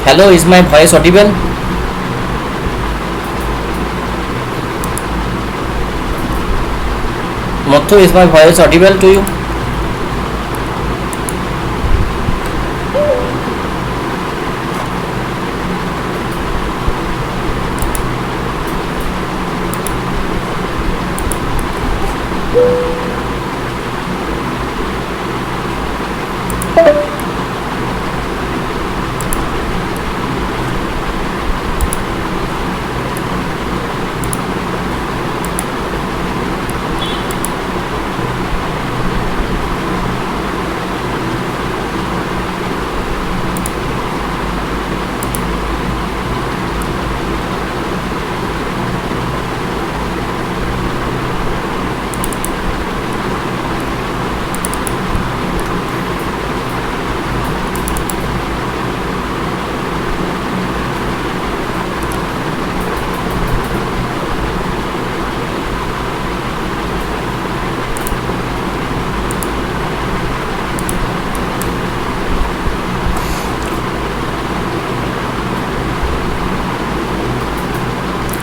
Hello, is my voice audible? Mothu, is my voice audible to you?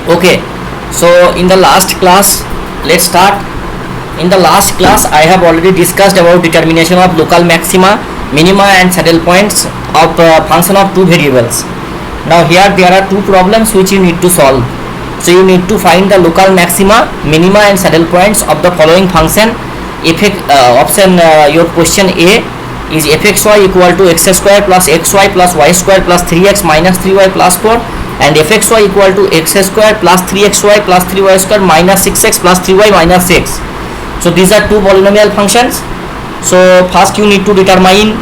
Okay, so in the last class, let's start. In the last class I have already discussed about determination of local maxima, minima and saddle points of function of two variables. Now here there are two problems which you need to solve. So you need to find the local maxima, minima and saddle points of the following function. Option your question A is fxy equal to x square plus xy plus y square plus 3x minus 3y plus 4, and fxy equal to x square plus 3xy plus 3y square minus 6x plus 3y minus 6. So these are two polynomial functions. So first you need to determine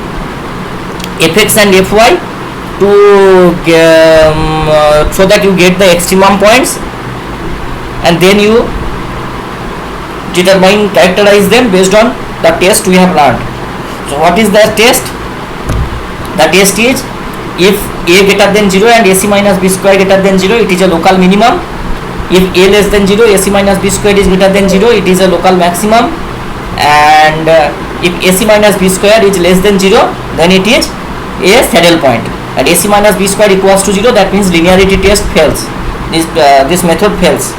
fx and fy to so that you get the extremum points, and then you characterize them based on the test we have learned. So what is the test? The test is, if a greater than 0 and ac minus b square greater than 0, it is a local minimum. If a less than 0, ac minus b square is greater than 0, it is a local maximum. And if ac minus b square is less than 0, then it is a saddle point. And ac minus b square equals to 0, that means linearity test fails. This method fails.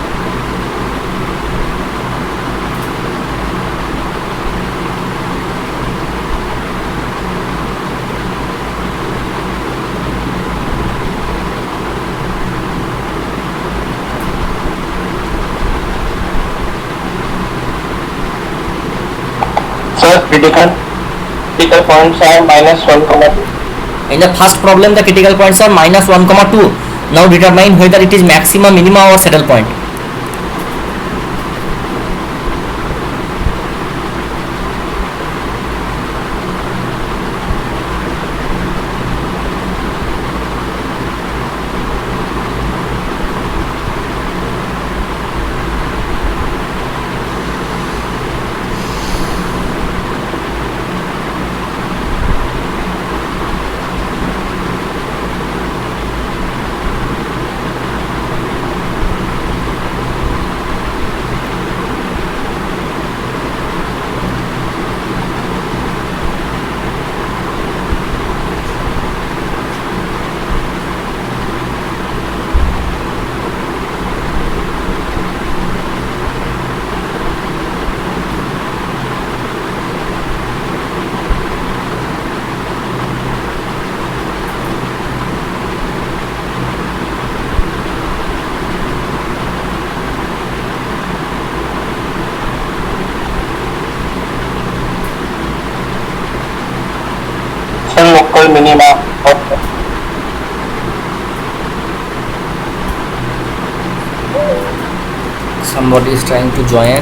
Critical points are minus 1,2. In the first problem, the critical points are minus 1,2. Now determine whether it is maxima, minima or saddle point. Local minima. Somebody is trying to join.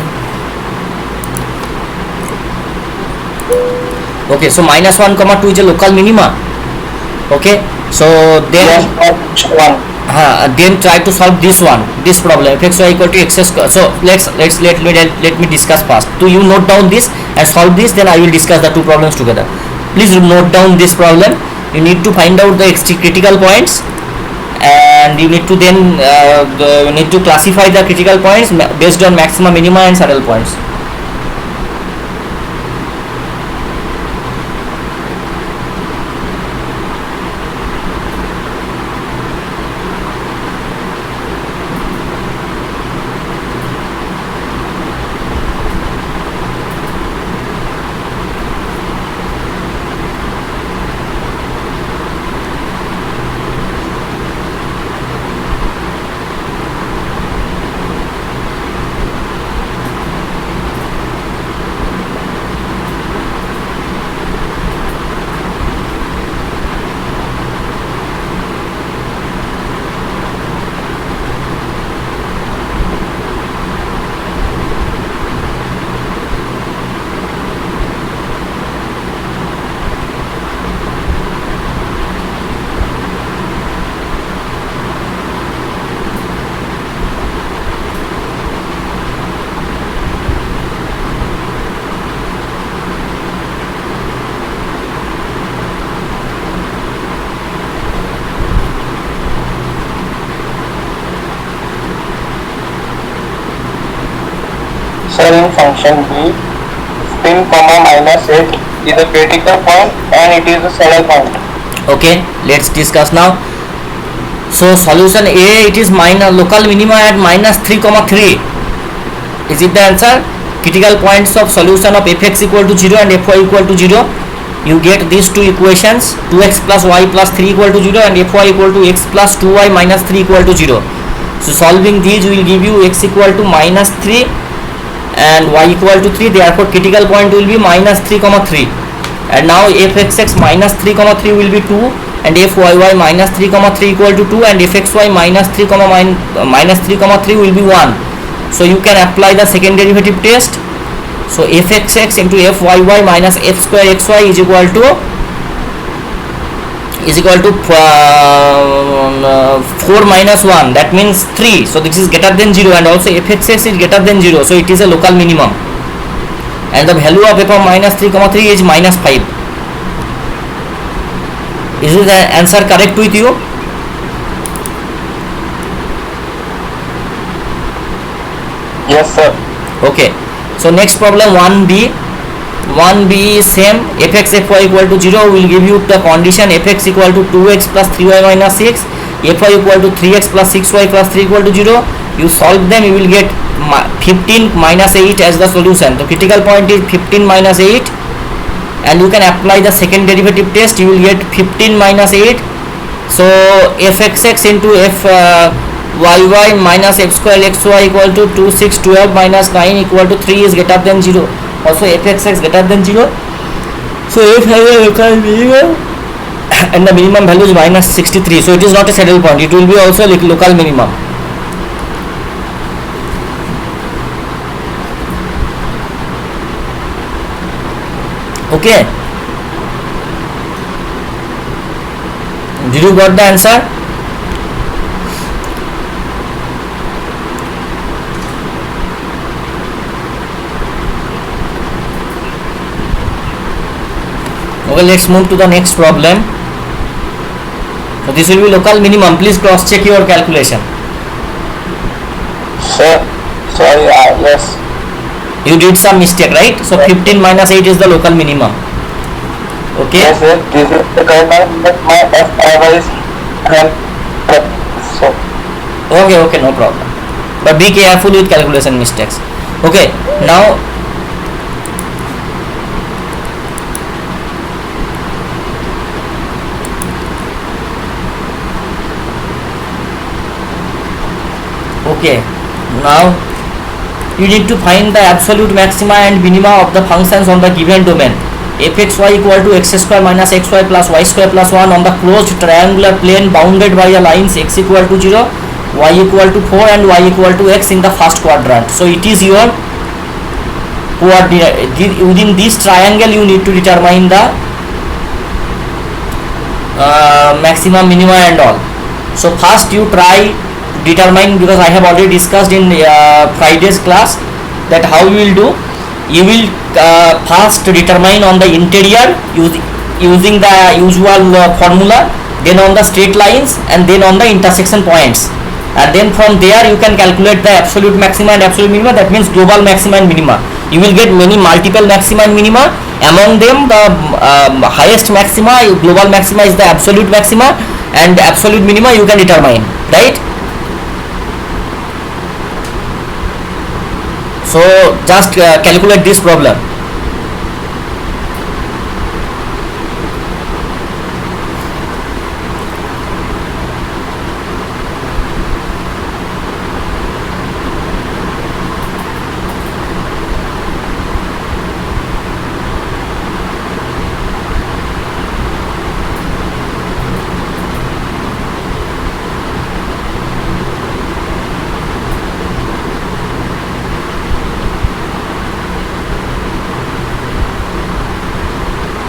Okay, so minus 1,2 is a local minima. Okay, so then then try to solve this problem, fxy equal to x square. So let me discuss first. Do you note down this and solve this, then I will discuss the two problems together. Please note down this problem. You need to find out the critical points, and you need to then classify the critical points based on maxima, minima and saddle points. option B, spin comma minus 8 is a critical point and it is a saddle point. Okay, let's discuss now. So solution A, it is minus local minima at minus 3 comma 3. Is it the answer? Critical points of solution of fx equal to 0 and fy equal to 0. You get these two equations, 2x plus y plus 3 equal to 0 and fy equal to x plus 2y minus 3 equal to 0. So solving these will give you x equal to minus 3 and y equal to 3. Therefore critical point will be minus 3 comma 3. And now fxx minus 3 comma 3 will be 2 and fyy minus 3 comma 3 equal to 2 and fxy minus 3 comma minus 3 comma 3 will be 1. So you can apply the second derivative test. So fxx into fyy minus f square xy is equal to 4 minus 1, that means 3. So this is greater than 0 and also fxx is greater than 0, so it is a local minimum and the value of f of minus 3 comma 3 is minus 5. Is the answer correct with you? Yes sir. Okay, so next problem 1b. 1b is same, fx fy equal to 0 will give you the condition fx equal to 2x plus 3y minus 6, fy equal to 3x plus 6y plus 3 equal to 0. You solve them, you will get 15 minus 8 as the solution. The critical point is 15 minus 8 and you can apply the second derivative test. You will get 15 minus 8. So fxx into fyy minus f square xy equal to 2 6 12 minus 9 equal to 3 is greater than 0. Also fxx greater than 0. So f has a local minimum and the minimum value is minus 63. So it is not a saddle point, it will be also local minimum. Okay, did you got the answer? Okay, let's move to the next problem. So this will be local minimum. Please cross check your calculation. Sir, sorry, yes. You did some mistake, right? So 15 minus 8 is the local minimum. Okay. Yes sir, this is the correct, but my f is so. Okay, no problem. But be careful with calculation mistakes. Okay, now now you need to find the absolute maxima and minima of the functions on the given domain. fxy equal to x square minus xy plus y square plus 1 on the closed triangular plane bounded by the lines x equal to 0, y equal to 4 and y equal to x in the first quadrant. So it is your coordinate. Within this triangle you need to determine the maximum, minima and all. So first you try determine, because I have already discussed in Friday's class that how you will do. You will first determine on the interior using the usual formula, then on the straight lines and then on the intersection points, and then from there you can calculate the absolute maxima and absolute minima, that means global maxima and minima. You will get many multiple maxima and minima. Among them the highest maxima, global maxima is the absolute maxima, and the absolute minima you can determine, right? So just calculate this problem.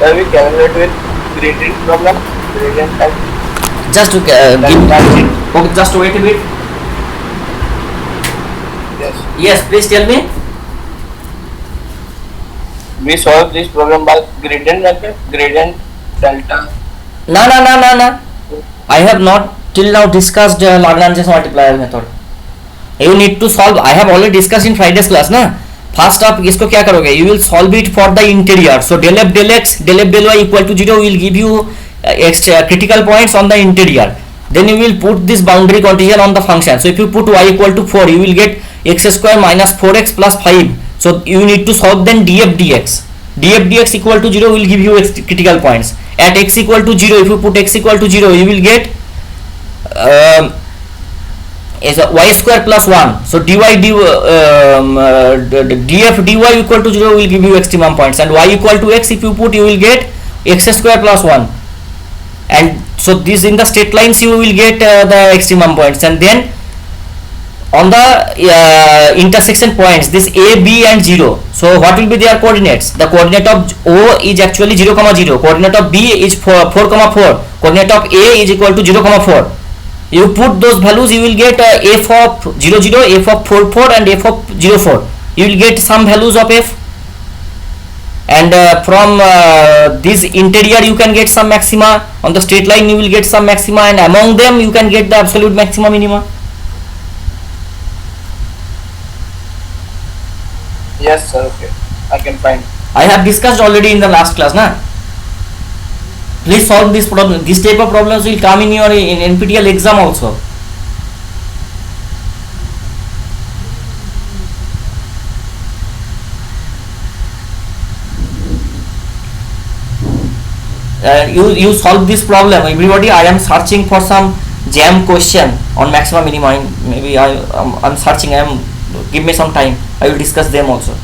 Can we calculate with gradient problem? Gradient type. Just to okay, just wait a bit. Yes. Yes, please tell me. We solve this problem by gradient method, gradient delta. No. I have not till now discussed Lagrange's multiplier method. You need to solve. I have already discussed in Friday's class, na. First आप इसको क्या करोगे, you will solve it for the interior. So del f del x del f del y equal to 0 will give you extra critical points on the interior. Then you will put this boundary condition on the function. So if you put y equal to 4, you will get x square minus 4x plus 5. So you need to solve then df dx. Df dx equal to 0 will give you critical points. At x equal to 0, if you put x equal to 0, you will get is y square plus 1. So df dy equal to 0 will give you extremum points, and y equal to x, if you put, you will get x square plus 1. And so this in the straight lines you will get the extremum points. And then on the intersection points, this a, b and 0, so what will be their coordinates? The coordinate of o is actually 0 comma 0, coordinate of b is 4 comma 4, coordinate of a is equal to 0 comma 4. You put those values, you will get f of 0 0, f of 4 4 and f of 0 4. You will get some values of f, and from this interior you can get some maxima. On the straight line you will get some maxima, and among them you can get the absolute maxima minima. Yes sir, okay, I can find. I have discussed already in the last class, na? Please solve this problem. This type of problems will come in your NPTEL exam also. You solve this problem, everybody. I am searching for some jam question on maxima minima. Maybe I'm searching. Give me some time, I will discuss them also.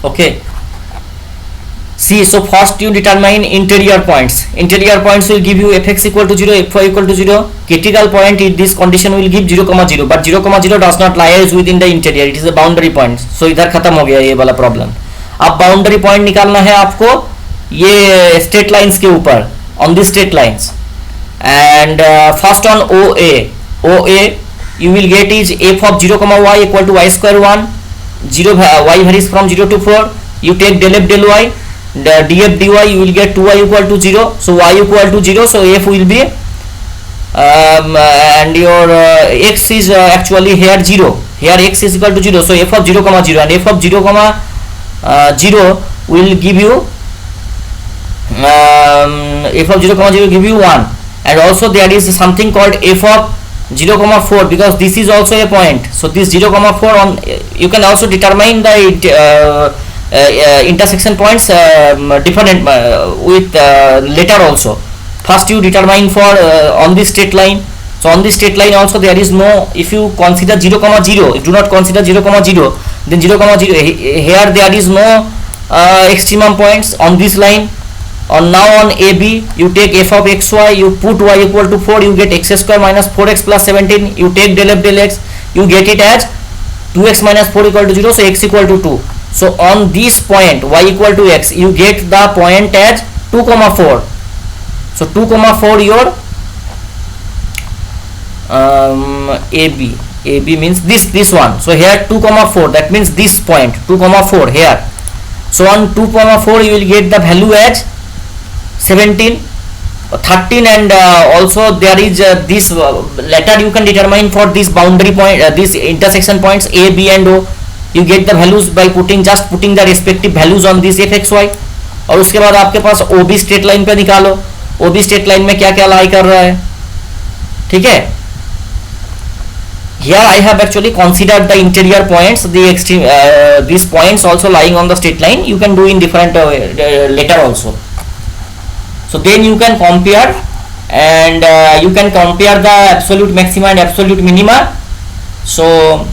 Okay, see, so first you determine interior points. Interior points will give you fx equal to 0, fy equal to 0. Critical point in this condition will give 0 comma 0, but 0 comma 0 does not lies within the interior, it is a boundary point. So इधर खत्म हो गया ये वाला problem. अब boundary point निकालना है आपको ये स्ट्रेट लाइंस के ऊपर, on the straight lines. And first on OA you will get is f of 0 comma y equal to y square 1. 0 y varies from 0 to 4. You take del f del y, the df dy, you will get 2y equal to 0. So y equal to 0, so f will be and your x is actually here 0. Here x is equal to 0, so f of 0 comma 0, and f of 0 comma 0 will give you f of 0 comma 0 will give you 1. And also there is something called f of 0 comma 4, because this is also a point. So this 0 comma 4 on, you can also determine the intersection points different with later also. First you determine for on this straight line. So on this straight line also there is no, if you consider 0 comma 0, if do not consider 0 comma 0, then 0 comma 0 here there is no extremum points on this line. On now on AB you take f of xy, you put y equal to 4, you get x square minus 4x plus 17. You take del f del x, you get it as 2x minus 4 equal to 0, so x equal to 2. So on this point y equal to x, you get the point as 2 comma 4. So 2 comma 4 your AB means this one. So here 2 comma 4, that means this point 2 comma 4 here. So on 2 comma 4 you will get the value as 17, 13, and also there is this letter you can determine for this boundary point, this intersection points A, B and O. You get the values by putting the respective values on this fxy. और उसके बाद आपके पास OB straight line पे निकालो, OB straight line में क्या क्या लाई कर रहा है, ठीक है. Here I have actually considered the interior points, the extreme these points also lying on the straight line. You can do in different later also. So then you can compare, and you can compare the absolute maxima and absolute minima. So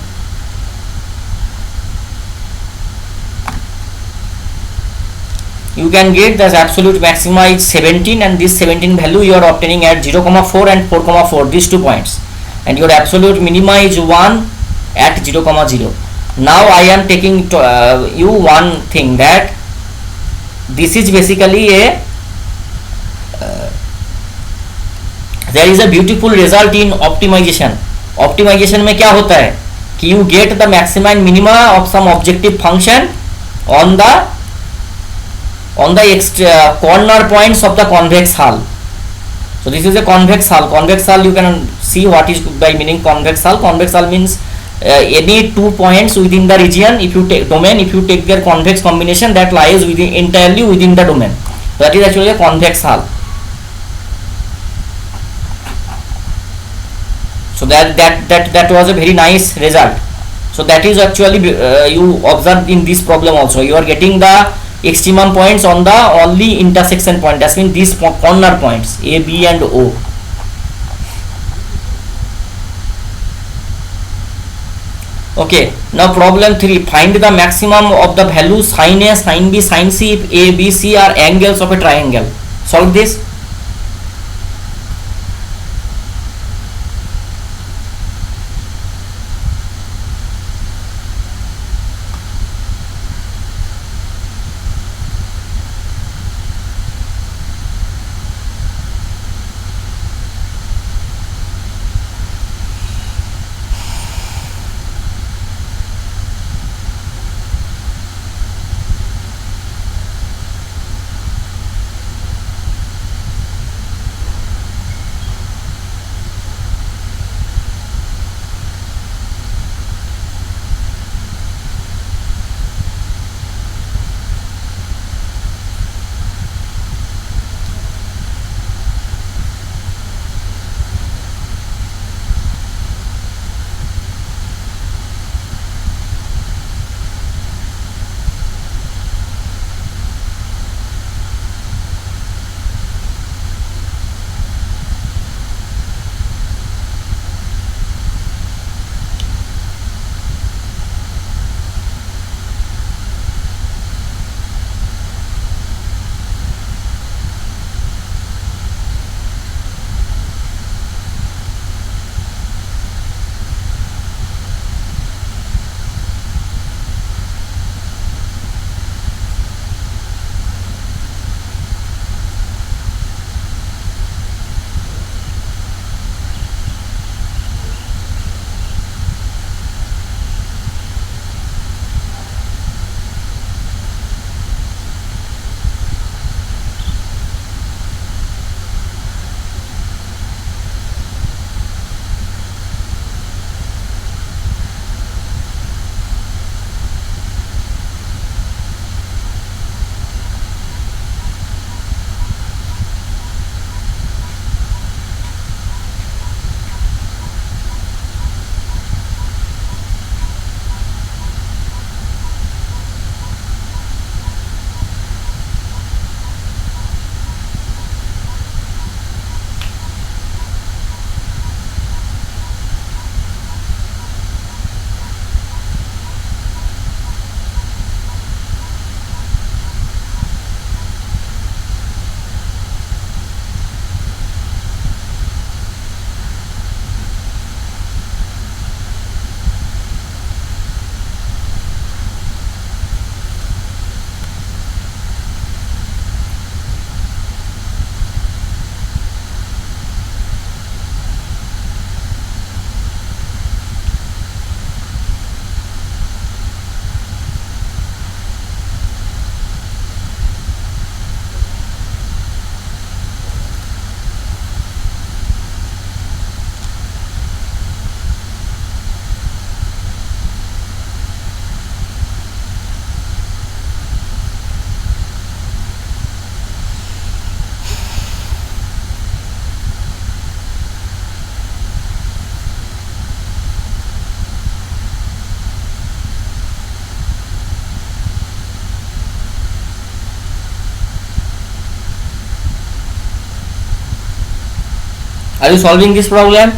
you can get the absolute maxima is 17, and this 17 value you are obtaining at 0,4 and 4,4, these 2 points, and your absolute minima is 1 at 0,0. Now I am taking to, you one thing, that this is basically a there is a beautiful result in optimization. Optimization में क्या होता है कि you get the maxima and minima of some objective function on the corner points of the convex hull. So this is a convex hull. Convex hull, you can see what is by meaning convex hull. Convex hull means any 2 points within the region, if you take domain, if you take their convex combination, that lies within entirely within the domain. That is actually a convex hull. So that was a very nice result. So that is actually you observed in this problem also. You are getting the extremum points on the only intersection point, that means these corner points A, B and O. Okay, now problem 3, find the maximum of the values sin A, sin B, sin C if A, B, C are angles of a triangle. Solve this. Are you solving this problem?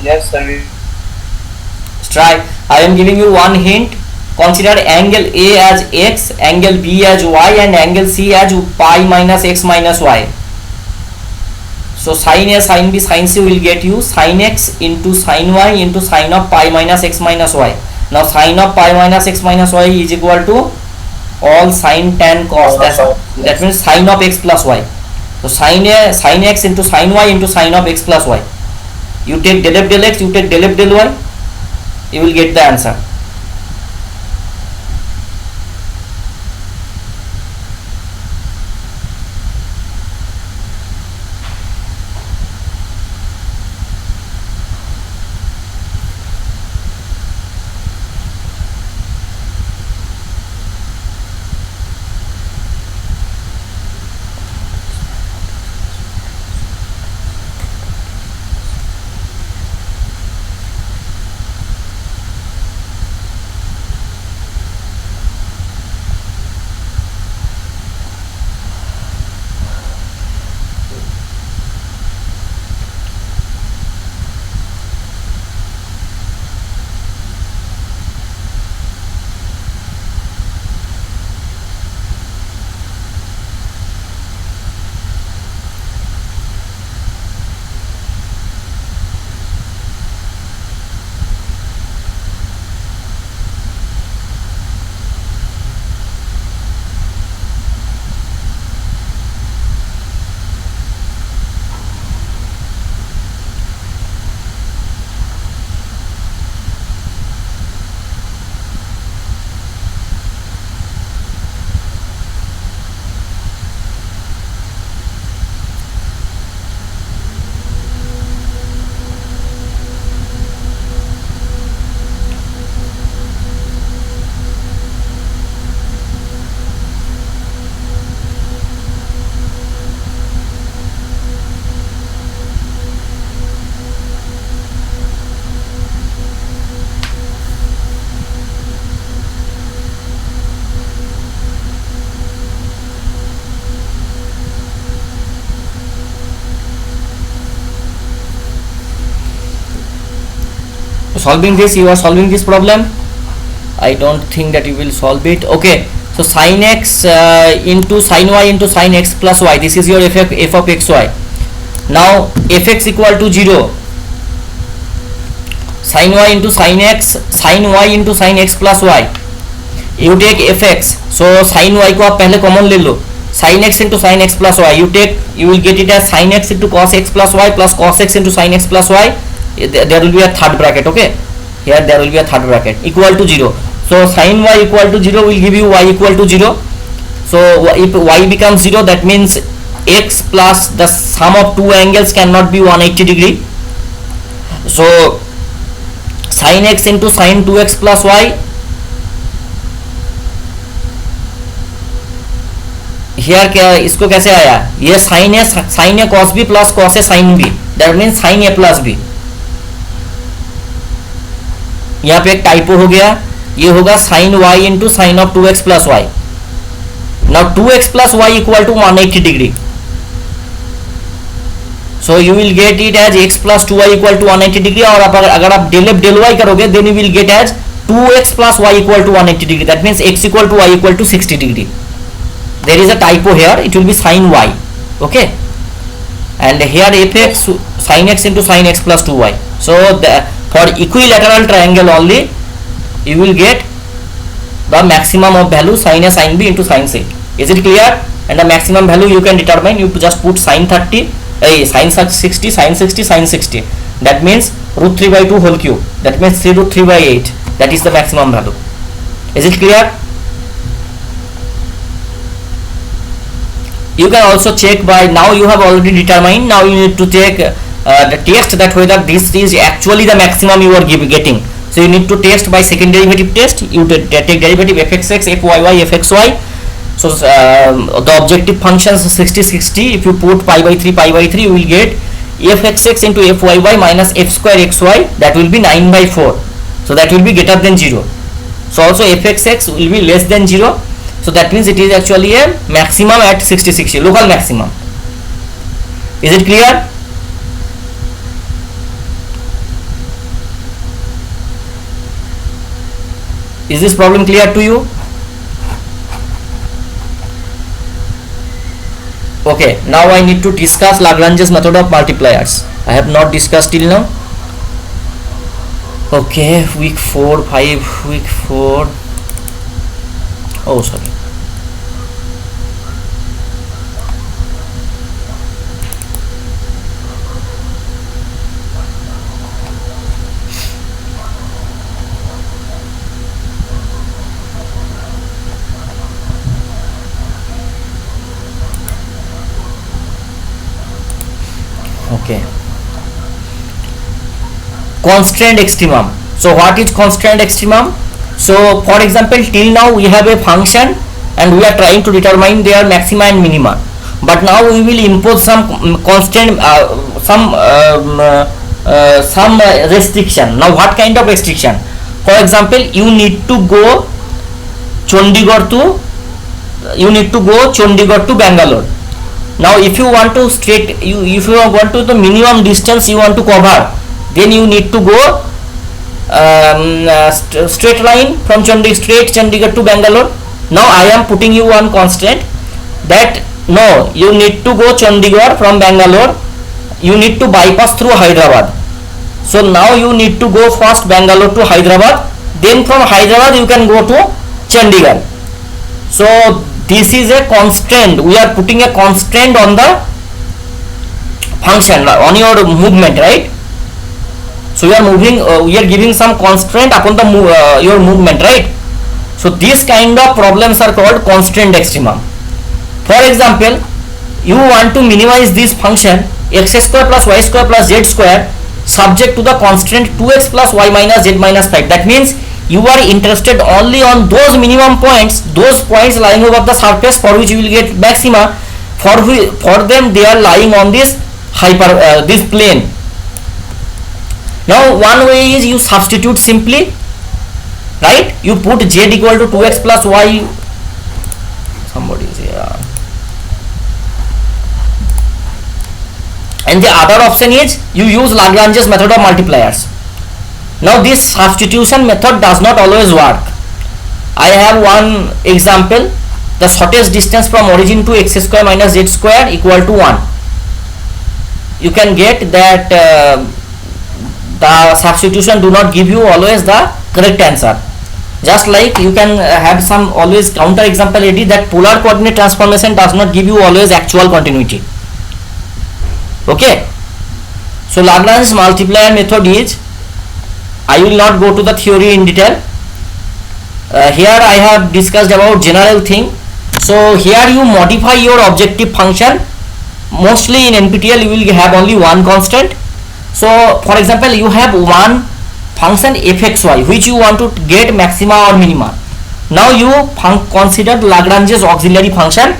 Yes, sir. Try. I am giving you one hint. Consider angle A as x, angle B as y, and angle C as pi minus x minus y. So sin A, sin B, sin C will get you sin x into sin y into sin of pi minus x minus y. Now sin of pi minus x minus y is equal to all sin tan cos. That means sin of x plus y. So sin A, sin x into sin y into sin of x plus y. You take del f del x, you take del f del y, you will get the answer. Solving this, you are solving this problem. I don't think that you will solve it. Okay, so sin x into sin y into sin x plus y, this is your f of xy. Now fx equal to 0, sin y into sin x, sin y into sin x plus y, you take fx. So sin y को आप पहले common ले लो, sin x into sin x plus y, you will get it as sin x into cos x plus y plus cos x into sin x plus y. There will be a third bracket. Okay, here there will be a third bracket equal to 0. So sin y equal to 0 will give you y equal to 0. So if y becomes 0, that means x plus the sum of two angles cannot be 180 degree. So sin x into sin 2x plus y, here क्या इसको कैसे आया, ये sin a cos b plus cos a sin b, that means sin a plus b. यहाँ पे एक typo हो गया, ये होगा sin y into sin of 2x plus y. Now 2x plus y equal to 180 degree. So you will get it as x plus 2y equal to 180 degree. और अगर आप del f del y करोगे, then you will get as 2x plus y equal to 180 degree. That means x equal to y equal to 60 degree. There is a typo here. It will be sin y. Okay. And here fx sin x into sin x plus 2y. So for equilateral triangle only, you will get the maximum of value sin a sin b into sin c. Is it clear? And the maximum value you can determine. You just put sin 30, sin 60, sin 60, sin 60. That means root 3 by 2 whole cube. That means 3 root 3 by 8. That is the maximum value. Is it clear? You can also check by, now you have already determined. Now you need to take the test that whether this is actually the maximum you are getting. So you need to test by second derivative test. You take derivative fxx, fyy, fxy. So the objective functions 60 60. If you put pi by 3, you will get fxx into fyy minus f square xy. That will be 9 by 4. So that will be greater than 0. So also fxx will be less than 0. So that means it is actually a maximum at 60 60, local maximum. Is it clear? Is this problem clear to you? Okay, now I need to discuss Lagrange's method of multipliers. I have not discussed till now. Okay, week 4, 5, week 4. Oh, sorry. Okay, constraint extremum. So what is constraint extremum? So for example, till now we have a function and we are trying to determine their maxima and minima, but now we will impose some constraint, some restriction. Now what kind of restriction? For example, you need to go Chandigarh to Bangalore. Now if you want to if you want to the minimum distance you want to cover, then you need to go straight line from Chandigarh to Bangalore. Now I am putting you one constraint that no, you need to go Chandigarh from Bangalore, you need to bypass through Hyderabad. So now you need to go first Bangalore to Hyderabad, then from Hyderabad you can go to Chandigarh. So this is a constraint. We are putting a constraint on the function, on your movement, right? So we are moving, we are giving some constraint upon the your movement, right? So these kind of problems are called constraint extremum. For example, you want to minimize this function x square plus y square plus z square subject to the constraint 2x plus y minus z minus 5. That means you are interested only on those minimum points, those points lying over the surface for which you will get maxima. For them they are lying on this this plane. Now one way is you substitute simply, right? You put z equal to 2x plus y. Somebody is here. And the other option is you use Lagrange's method of multipliers. Now this substitution method does not always work. I have one example. The shortest distance from origin to x square minus z square equal to 1. You can get that the substitution do not give you always the correct answer. Just like you can have some always counter example ready that polar coordinate transformation does not give you always actual continuity. Okay. So Lagrange's multiplier method is, I will not go to the theory in detail. Here I have discussed about general thing. So here you modify your objective function. Mostly in NPTEL you will have only one constant. So for example, you have one function fxy which you want to get maxima or minima. Now you consider Lagrange's auxiliary function.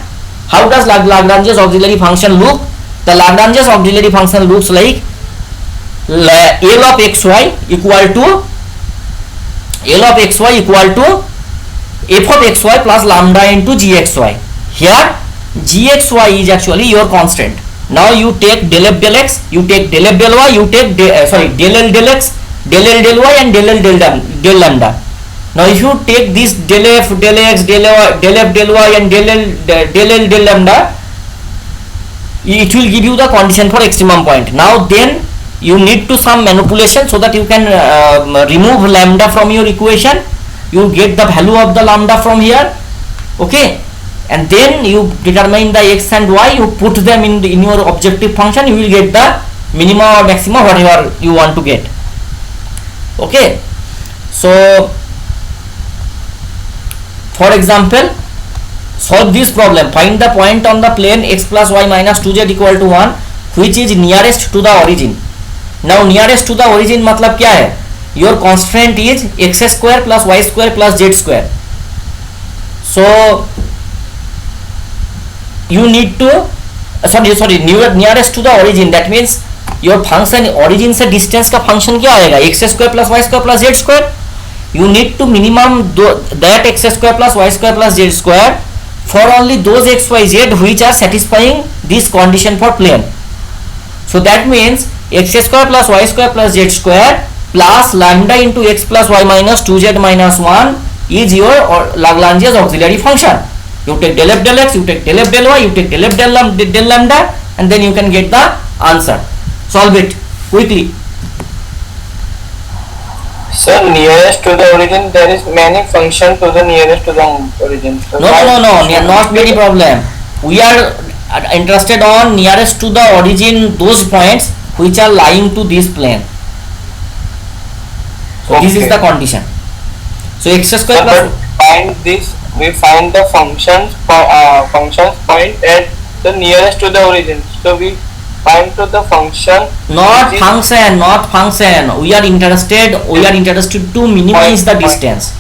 How does Lagrange's auxiliary function look? The Lagrange's auxiliary function looks like L of xy equal to f of xy plus lambda into gxy. Here gxy is actually your constant. Now you take del f del x, you take del f del y, you take del l del x, del l del y and del l del lambda. Now if you take this del f del x, del f del y and del l del lambda, it will give you the condition for extremum point. Now then you need to some manipulation so that you can remove lambda from your equation. You get the value of the lambda from here, okay, and then you determine the x and y, you put them in your objective function, you will get the minima or maxima whatever you want to get. Okay, so for example, solve this problem. Find the point on the plane x plus y minus 2z equal to 1 which is nearest to the origin. Now nearest to the origin मतलब क्या है? Your constraint is x square plus y square plus z square. So you need to nearest to the origin. That means your function origin से distance का function क्या आएगा? x square plus y square plus z square. you need to minimum that x square plus y square plus z square for only those x y z which are satisfying this condition for plane. So that means x square plus y square plus z square plus lambda into x plus y minus 2z minus 1 is your Lagrange's auxiliary function. You take del f del x, you take del f del y, you take del f del lambda, and then you can get the answer. Solve it quickly. Sir, nearest to the origin, there is many function to the nearest to the origin. So No, not many problem. We are interested on nearest to the origin, those points which are lying to this plane. So this is the condition. So x square plus find this. We find the functions point at the nearest to the origin. So we find to the function. Not function. We are interested to minimize the distance.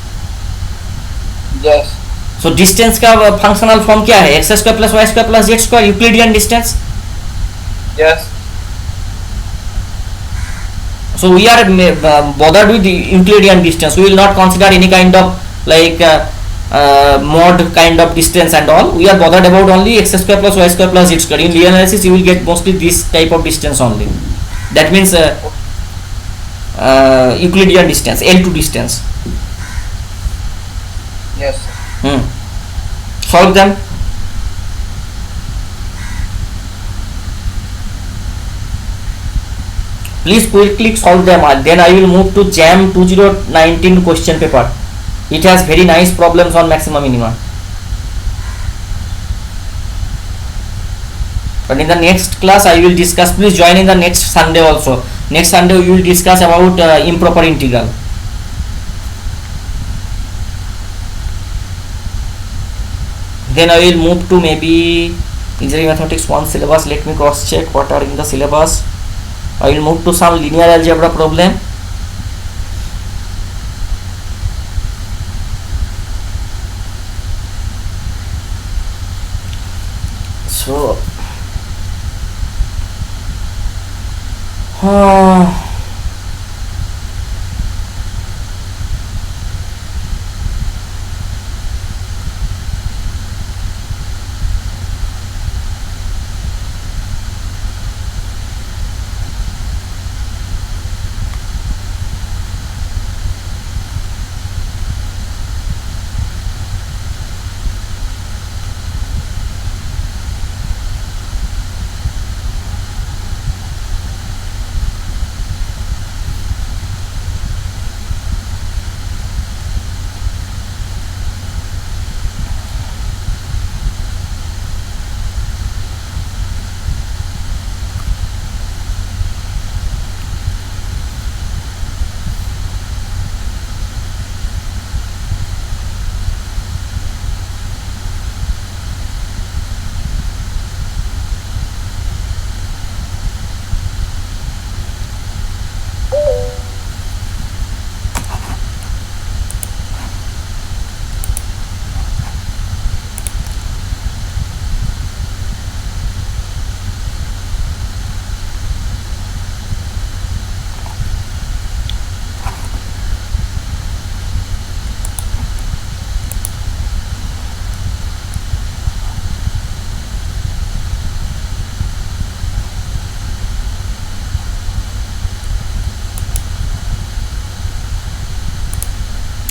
Yes. So distance का functional form क्या है? x square plus y square plus z square, Euclidean distance. Yes. So we are bothered with the Euclidean distance. We will not consider any kind of like mod kind of distance and all. We are bothered about only x square plus y square plus z square. In linear analysis you will get mostly this type of distance only. That means Euclidean distance, L2 distance. Yes. Solve them. Please quickly solve them. Then I will move to JAM 2019 question paper. It has very nice problems on maxima minima. But in the next class I will discuss. Please join in the next Sunday also. Next Sunday we will discuss about improper integral. Then I will move to maybe engineering mathematics 1 syllabus. Let me cross check what are in the syllabus. I will move to some linear algebra problem. So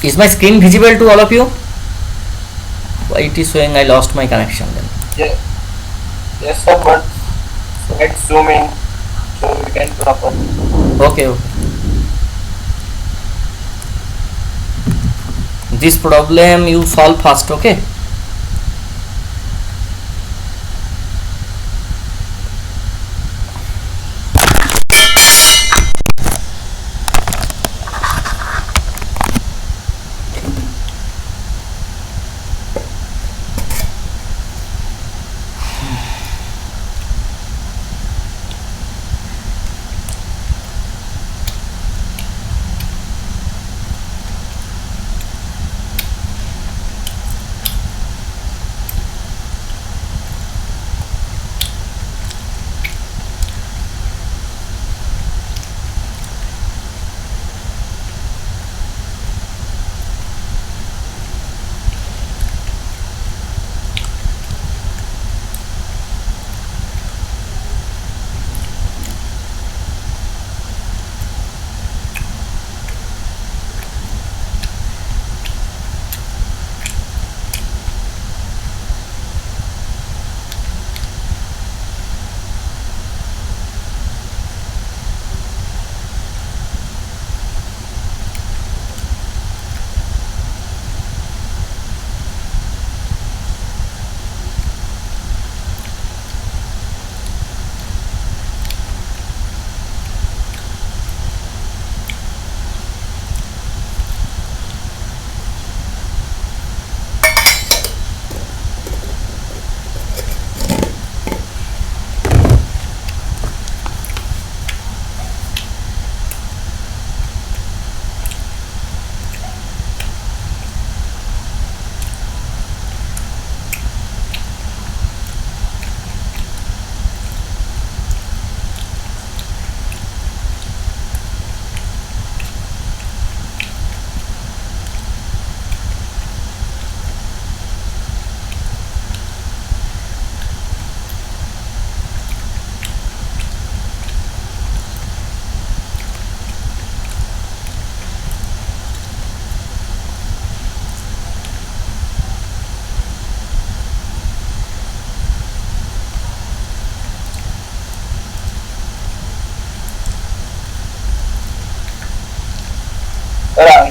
is my screen visible to all of you? Why it is showing I lost my connection then? Yes sir, but let's zoom in so we can proper. Okay. This problem you solve first, okay?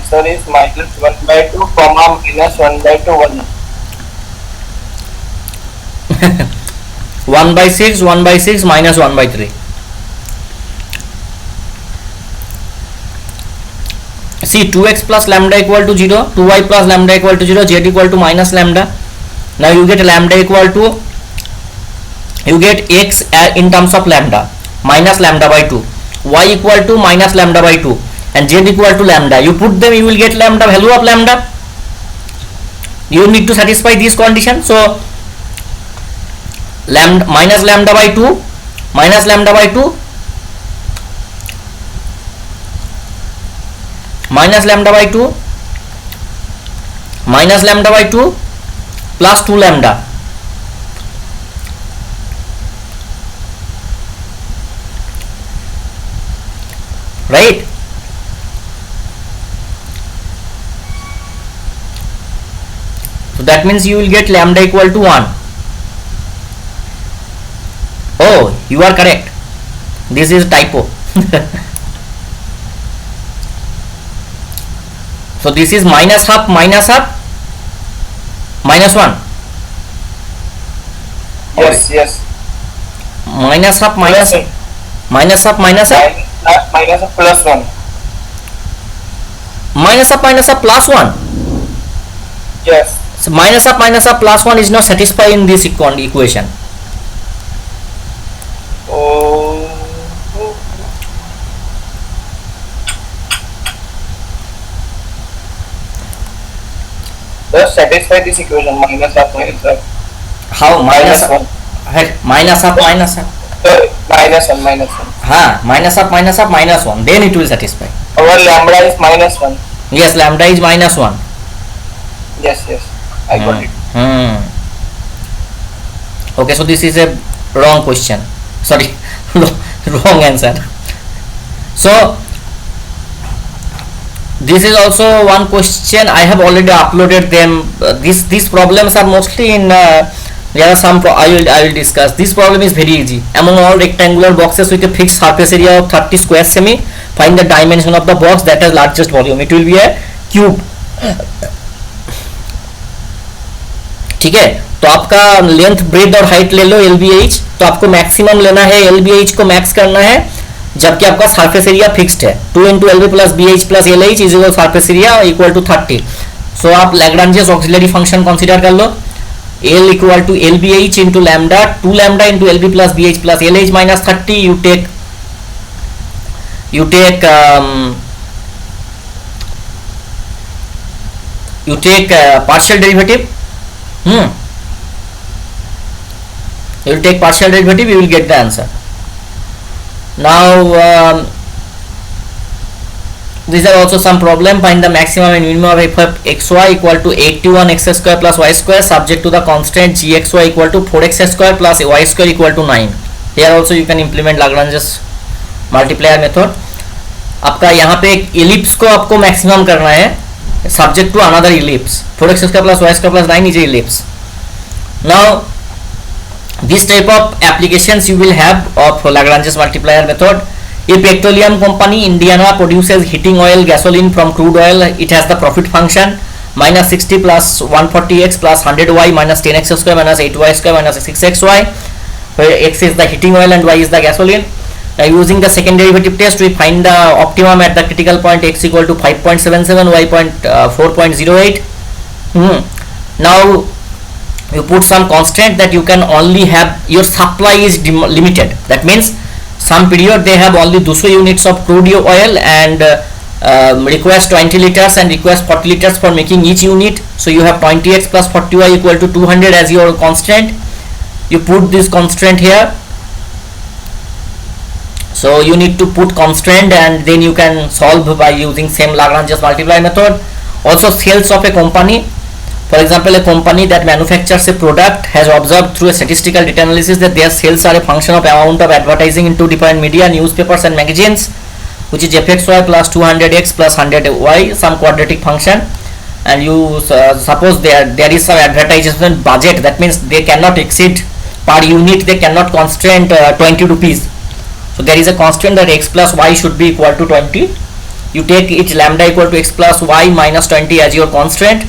answer is minus 1 by 2 comma minus 1 by 2 1. 1 by 6, 1 by 6 minus 1 by 3. See, 2x plus lambda equal to 0, 2y plus lambda equal to 0, z equal to minus lambda. Now you get lambda equal to, you get x in terms of lambda, minus lambda by 2, y equal to minus lambda by 2, and z equal to lambda. You put them, you will get lambda, value of lambda. You need to satisfy this condition. So lambda minus lambda by 2, minus lambda by 2, minus lambda by 2, minus lambda by 2 plus 2 lambda. Right? So that means you will get lambda equal to 1. Oh, you are correct. This is typo. So this is minus half, minus 1. Yes, yes. Minus half, minus half, minus half, Minus plus 1. minus half plus 1. Yes. So minus half plus 1 is not satisfied in this equation. Oh. Just satisfy this equation, minus half, minus half. How? Minus Minus 1. minus half, minus half. Minus 1, minus 1. Minus half, minus 1. Then it will satisfy. Our lambda is minus 1. Yes, lambda is minus 1. Yes, yes. I got it. Okay, so this is a wrong question. Sorry, wrong answer. So this is also one question. I have already uploaded them. These problems are mostly in. There are some. I will discuss. This problem is very easy. Among all rectangular boxes with a fixed surface area of 30 square semi, find the dimension of the box that has largest volume. It will be a cube. ठीक है, तो आपका length, breath और height ले लो LBH. तो आपको maximum लेना है, LBH को मैक्स करना है, जबकि आपका सरफेस एरिया फिक्स्ड है. 2 into LB plus BH plus LH is equal surface area equal to 30. So आप लैग्रांजियस ऑक्सिलरी फंक्शन कंसीडर कर लो. L equal to LBH into lambda, 2 lambda into LB plus BH plus LH minus 30. You take partial derivative. You will take partial derivative, you will get the answer. Now these are also some problem. Find the maximum and minimum of f of xy equal to 81 x square plus y square subject to the constant gxy equal to 4x square plus y square equal to 9. Here also you can implement Lagrange's multiplier method. आपका यहाँ पे एक ellipse को आपको maximum करना है, subject to another ellipse. 4x square plus y square plus 9 is a ellipse. Now this type of applications you will have of Lagrange's multiplier method. A petroleum company Indiana produces heating oil, gasoline from crude oil. It has the profit function minus 60 plus 140x plus 100y minus 10x square minus 8y square minus 6xy, where x is the heating oil and y is the gasoline. Using the second derivative test, we find the optimum at the critical point x equal to 5.77, y 4.08. Now you put some constant that you can only have, your supply is limited. That means some period they have only 200 units of crude oil and request 20 liters and request 40 liters for making each unit. So you have 20x plus 40y equal to 200 as your constant. You put this constant here. So you need to put constant and then you can solve by using same Lagrange's multiply method. Also sales of a company. For example, a company that manufactures a product has observed through a statistical data analysis that their sales are a function of amount of advertising in two different media, newspapers and magazines, which is fxy plus 200x plus 100y, some quadratic function. And you suppose there is some advertisement budget, that means they cannot exceed per unit, they cannot constrain 20 rupees. So there is a constant that x plus y should be equal to 20. You take each lambda equal to x plus y minus 20 as your constraint.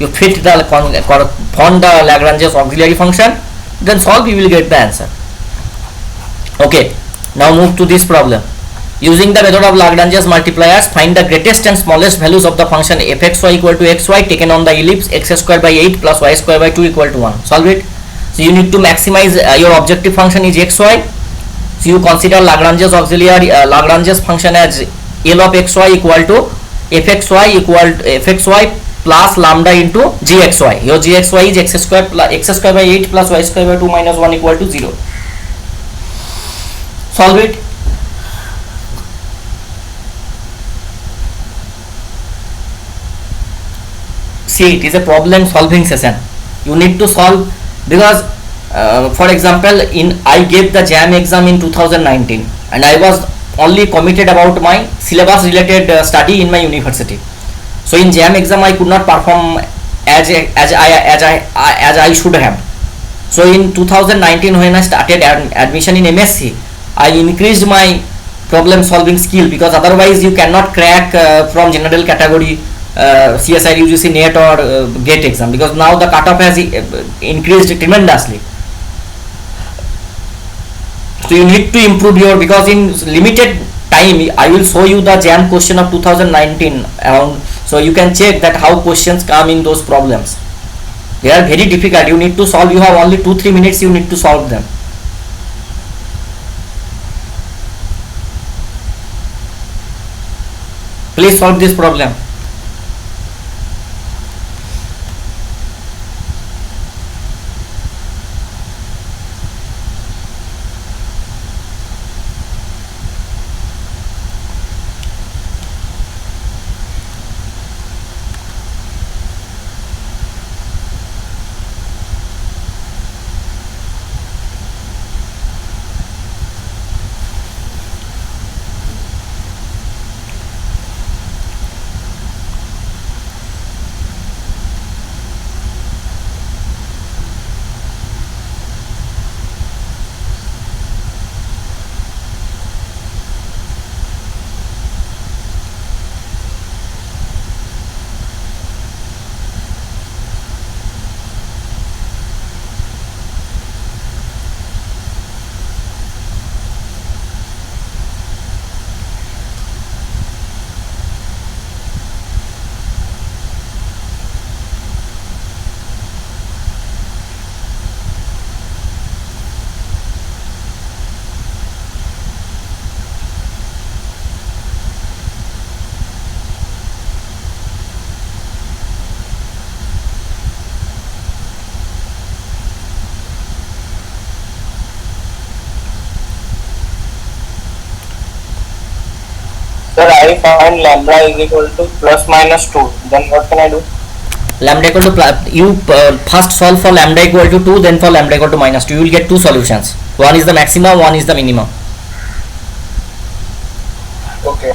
You fit the correspond the Lagrange's auxiliary function, then solve, you will get the answer. Okay, now move to this problem. Using the method of Lagrange's multipliers, find the greatest and smallest values of the function fxy equal to xy taken on the ellipse x square by 8 plus y square by 2 equal to 1. Solve it. So you need to maximize your objective function is xy. So you consider Lagrange's auxiliary Lagrange's function as L of xy equal to fxy equal to fxy plus lambda into gxy. Your gxy is x square by 8 plus y square by 2 minus 1 equal to 0. Solve it. See, it is a problem solving session. You need to solve because for example, I gave the JAM exam in 2019 and I was only committed about my syllabus related study in my university. So in JAM exam I could not perform as I should have. So in 2019 when I started admission in MSc, I increased my problem solving skill, because otherwise you cannot crack from general category CSI UGC NET or GATE exam, because now the cutoff has increased tremendously. So you need to improve your, because in limited time I will show you the JAM question of 2019 around, so you can check that how questions come in those problems. They are very difficult. You need to solve. You have only 2-3 minutes. You need to solve them. Please solve this problem. Sir, I find lambda is equal to plus minus 2. Then what can I do? Lambda equal to you first solve for lambda equal to 2, then for lambda equal to minus 2. You will get two solutions. One is the maximum, one is the minimum. Okay.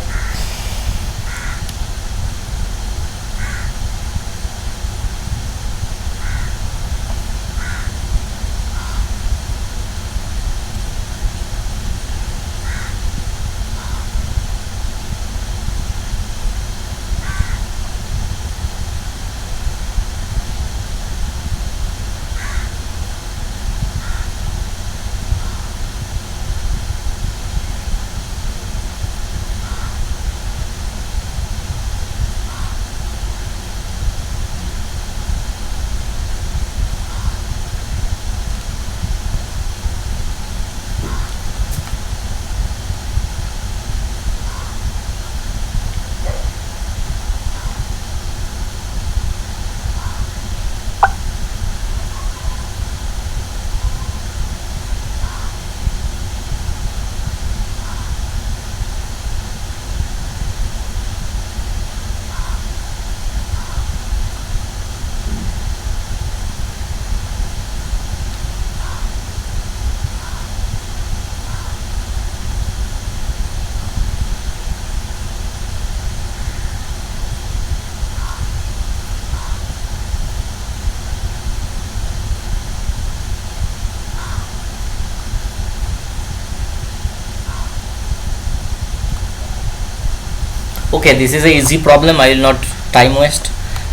Okay, this is a easy problem. I will not time waste.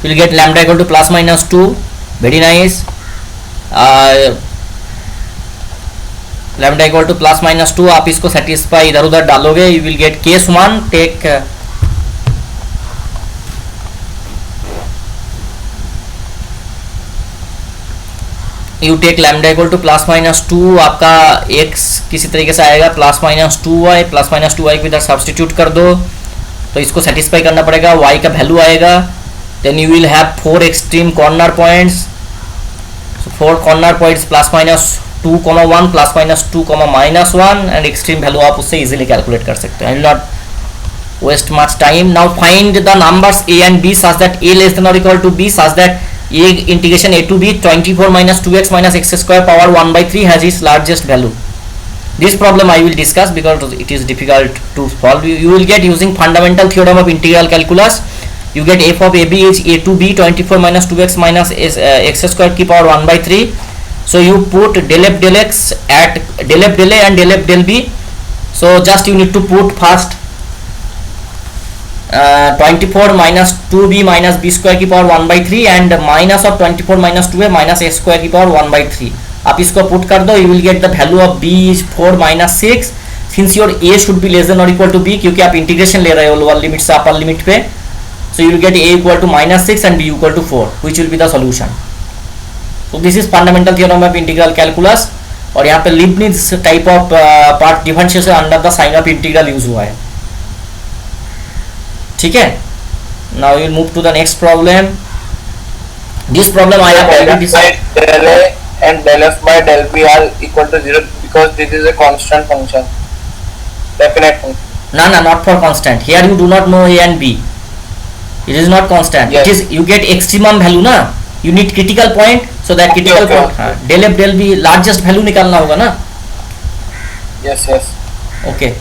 You will get lambda equal to plus minus 2. Very nice. Lambda equal to plus minus 2, आप इसको सेटिस्फाई इधर उधर डालोगे, you will get case 1. Take you take lambda equal to plus minus 2, आपका x किसी तरीके से आएगा plus minus 2y, plus minus 2y को इधर सब्सटीट्यूट कर दो, तो इसको सेटिस्फाई करना पड़ेगा, y का वैल्यू आएगा. Then you will have 4 extreme corner points. So 4 corner points plus minus 2, 1 plus minus 2, -1 and extreme value आप उससे इजीली कैलकुलेट कर सकते हैं. I will not waste much time. Now find the numbers a and b such that a less than or equal to b such that a integration a to b 24 minus 2x minus x square power 1 by 3 has its largest value. This problem I will discuss because it is difficult to solve. You will get using fundamental theorem of integral calculus. You get f of ab is a to b 24 minus 2x minus x square की power 1 by 3. So you put del f del x at del f del a and del f del b. So just you need to put first 24 minus 2b minus b square की power 1 by 3 and minus of 24 minus 2a minus a square की power 1 by 3. आप इसको put कर दो, you will get the value of b is 4 minus 6. Since your a should be less than or equal to b, क्योंकि आप integration ले रहे हो लोअर लिमिट से अपर लिमिट पे, so you will get a equal to -6 and b equal to 4, which will be the solution. So this is fundamental theorem of integral calculus. और यहाँ पे Leibniz type of part differentiation under the sign of integral use हुआ है. ठीक है. Now will move to the next problem. This problem I have already discussed. del a and del f by del b are equal to 0 because this is a constant function, definite function. No, not for constant. Here you do not know a and b. It is not constant. Yes. It is you get extremum value ना. You need critical point, so that critical Okay, point हाँ, del f del b largest value निकालना होगा ना. Yes. Okay.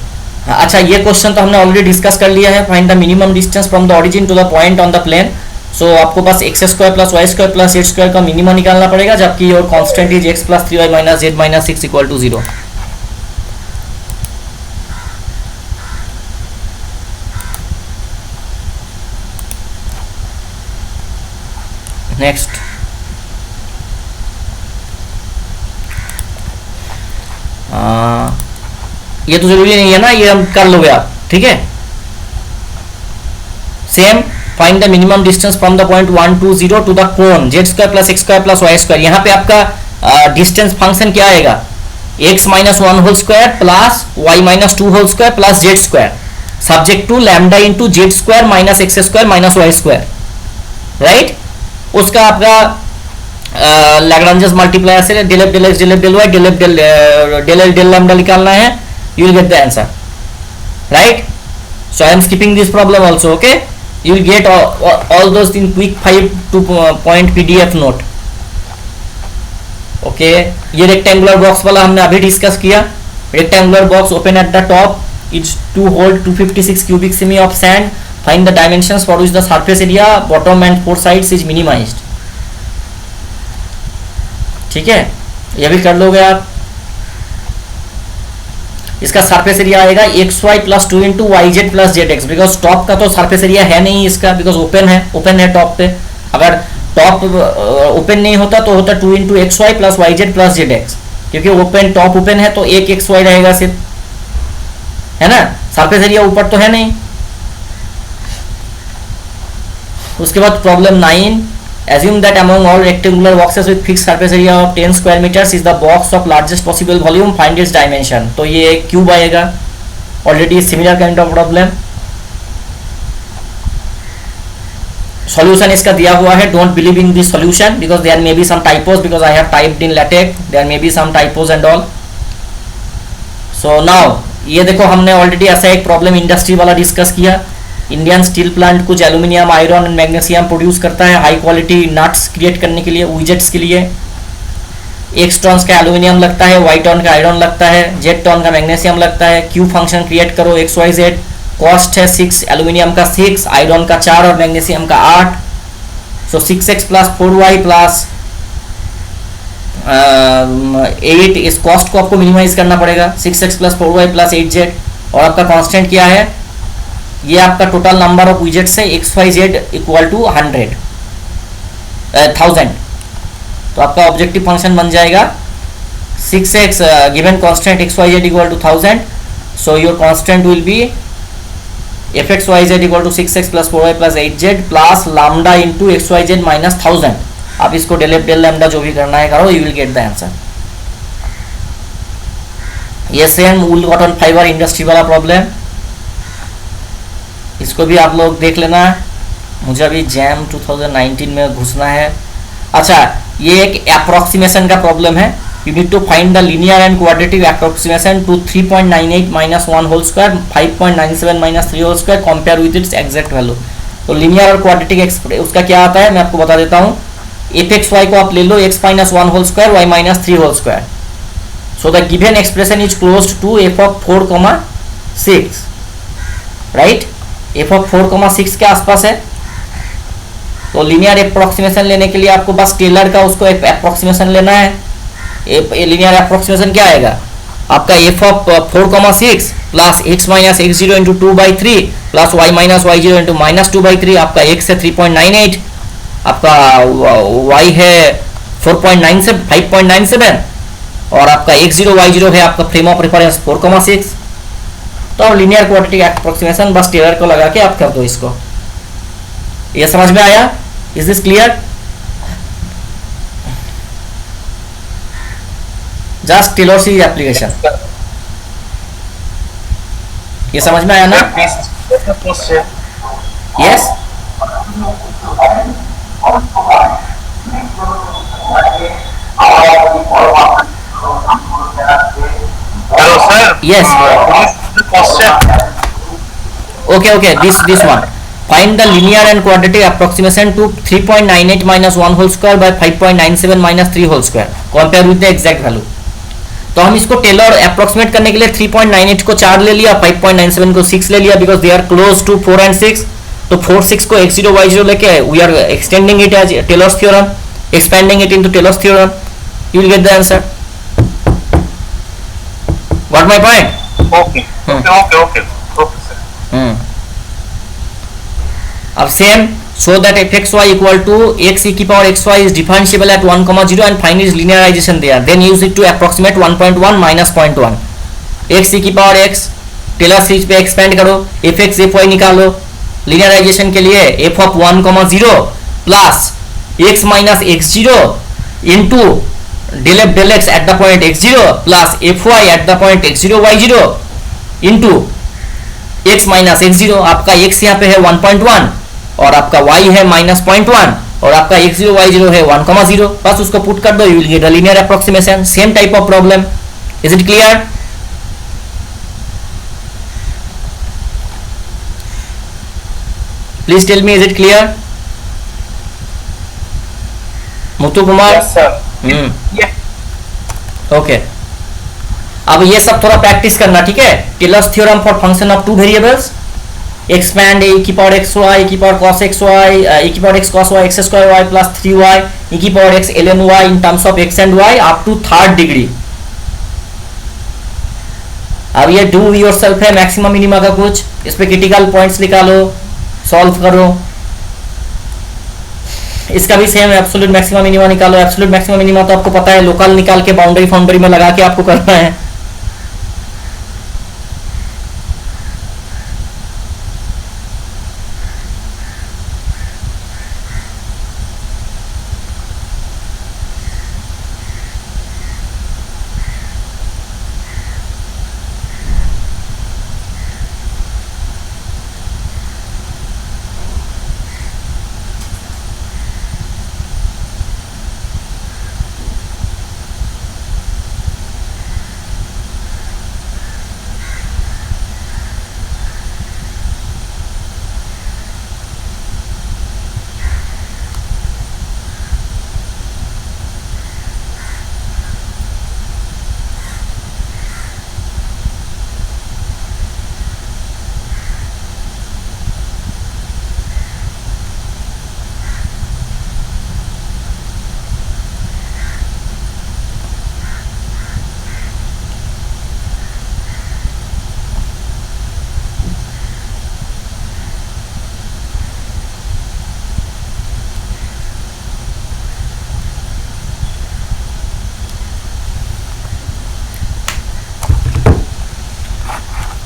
अच्छा, ये question तो हमने already discuss कर लिया है. Find the minimum distance from the origin to the point on the plane. So आपको बस X square plus Y square plus Z square का मिनिमम निकालना पड़ेगा, जबकि your constant is X plus 3y minus Z minus 6 equal to 0. Next. ये तो जरूरी नहीं है ना, ये हम कर लोगे आप. ठीक है. Same find the minimum distance from the point 1 2 0 to the cone Z square plus X square plus Y square. यहाँ पे आपका डिस्टेंस फंक्शन क्या आएगा? x minus 1 whole square plus y minus 2 whole square plus Z square, subject to lambda into Z square minus X square minus Y square. Right. उसका आपका Lagrange's multiplier से del F del X del F del Y del F del L del lambda निकालना है. You will get the answer, right? So I am skipping this problem also. Okay, you will get all those in quick 5 to point PDF note. Okay, ये rectangular box वाला हमने अभी discuss किया. Rectangular box open at the top, it's to hold 256 cubic semi of sand. Find the dimensions for which the surface area bottom and four sides is minimized. ठीक है, ये भी कर लोगे आप. इसका सरफेस एरिया आएगा X Y plus 2 into Y Z plus Z X. Because top का तो सरफेस एरिया है नहीं इसका, बिकॉज ओपन है टॉप पे. अगर टॉप ओपन नहीं होता तो होता 2 into x Y plus y Z plus Z x, क्योंकि टॉप ओपन है तो एक एक्स वाई रहेगा सिर्फ, है ना. सरफेस एरिया ऊपर तो है नहीं. उसके बाद problem 9. Assume that among all rectangular boxes with fixed surface area of 10 square meters is the box of largest possible volume. Find its dimension. तो ये क्यूब आएगा. Already similar kind of problem. Solution इसका दिया हुआ है. Don't believe in this solution because there may be some typos because I have typed in LaTeX. There may be some typos and all. So now ये देखो, हमने already ऐसा एक problem industry वाला डिस्कस किया. इंडियन स्टील प्लांट कुछ aluminium iron and magnesium produce करता है हाई क्वालिटी नट्स क्रिएट करने के लिए, विजेट्स के लिए. x टन का एल्यूमिनियम लगता है, y टन का आयरन लगता है, z टन का मैग्नीशियम लगता है. क्यू फंक्शन क्रिएट करो x y z. कॉस्ट है 6, एल्यूमिनियम का 6, आयरन का 4 और मैग्नीशियम का 8. सो 6x प्लस 4y प्लस 8. इस कॉस्ट को आपको मिनिमाइज करना पड़ेगा. 6x plus 4y plus 8z. और आपका कांस्टेंट क्या है? ये आपका टोटल नंबर ऑफ विजेट्स है x y z equal to 1000। तो आपका ऑब्जेक्टिव फंक्शन बन जाएगा 6x given constant x y z equal to 1000। So your constant will be f x y z equal to 6x plus 4y plus 8z plus lambda into x y z minus 1000। आप इसको del F del lambda जो भी करना है करो, you will get the answer. ये same वूल cotton fibre industry वाला problem, इसको भी आप लोग देख लेना। मुझे अभी जैम 2019 में घुसना है। अच्छा, ये एक अप्रोक्सीमेशन का प्रॉब्लम है। You need to find the linear and quadratic approximation to 3.98 minus 1 whole square 5.97 minus 3 whole square compare with its exact value. तो लीनियर और क्वाड्रेटिक उसका क्या आता है मैं आपको बता देता हूँ। एफ एक्स वाई को आप ले लो x minus 1 whole square y minus 3 whole square. So the given expression is close to f of 4,6, right. f of 4,6 के आसपास है। तो लीनियर अप्रोक्सीमेशन लेने के लिए आपको बस टेलर का उसको एक अप्रोक्सीमेशन लेना है। लीनियर अप्रोक्सीमेशन क्या आएगा आपका f of 4,6 plus x minus x zero into 2/3 plus y minus y zero into minus 2/3। आपका x है 3.98, आपका y है 4.97 5.97 और आपका x जीरो y जीरो है आपका फ्रेम ऑफ रेफरेंस 4,6। तो अब लीनियर क्वाड्रेटिक अप्रोक्सीमेशन बस टेलर को लगा के आप कर दो इसको। ये समझ में आया? Is this clear? Just Taylor series application, ये समझ में आया ना? Yes. Hello, sir. Yes. The question. Okay. This one. Find the linear and quadratic approximation to 3.98 minus 1 whole square by 5.97 minus 3 whole square. Compare with the exact value. तो हम इसको Taylor approximate करने के लिए 3.98 को 4 ले लिया, 5.97 को 6 ले लिया, because they are close to 4 and 6। तो 4 6 को x0 y0 लेके we are extending it as Taylor's theorem, expanding it into Taylor's theorem, you will get the answer. Got my point? Okay, sir. अब same, so that fxy equal to x e की power xy is differentiable at 1,0 and find its linearization there. Then use it to approximate 1.1 minus 0.1. x e की power x Taylor series पे expand करो, fx fy निकालो। Linearisation के लिए f of 1,0 plus x minus x0 into del f del x at the point x0 plus fy at the point x0 y0 into x minus x0। आपका x यहाँ पे है 1.1 और आपका y है माइनस 0.1 और आपका x0 y0 है 1,0। बस उसको पुट कर दो, you will get a linear approximation. Same type of problem. Is it clear? Please tell me, is it clear? Muthu Kumar? Yes, sir. Okay. अब ये सब थोड़ा प्रैक्टिस करना, ठीक है। Taylor's theorem for function of two variables, expand e की power X Y, e की पावर cos x y, e की पावर x cos y x square y plus 3y, e की पावर x ln y in terms of x and y up to 3rd degree. अब ये do yourself है, maximum minima का कुछ, इस पे क्रिटिकल पॉइंट्स निकालो, सॉल्व करो। इसका भी सेम एब्सोल्यूट मैक्सिमम मिनिमा निकालो। एब्सोल्यूट मैक्सिमम मिनिमा तो आपको पता है, लोकल निकाल के बाउंड्री फाउंड्री में लगा के आपको करना है।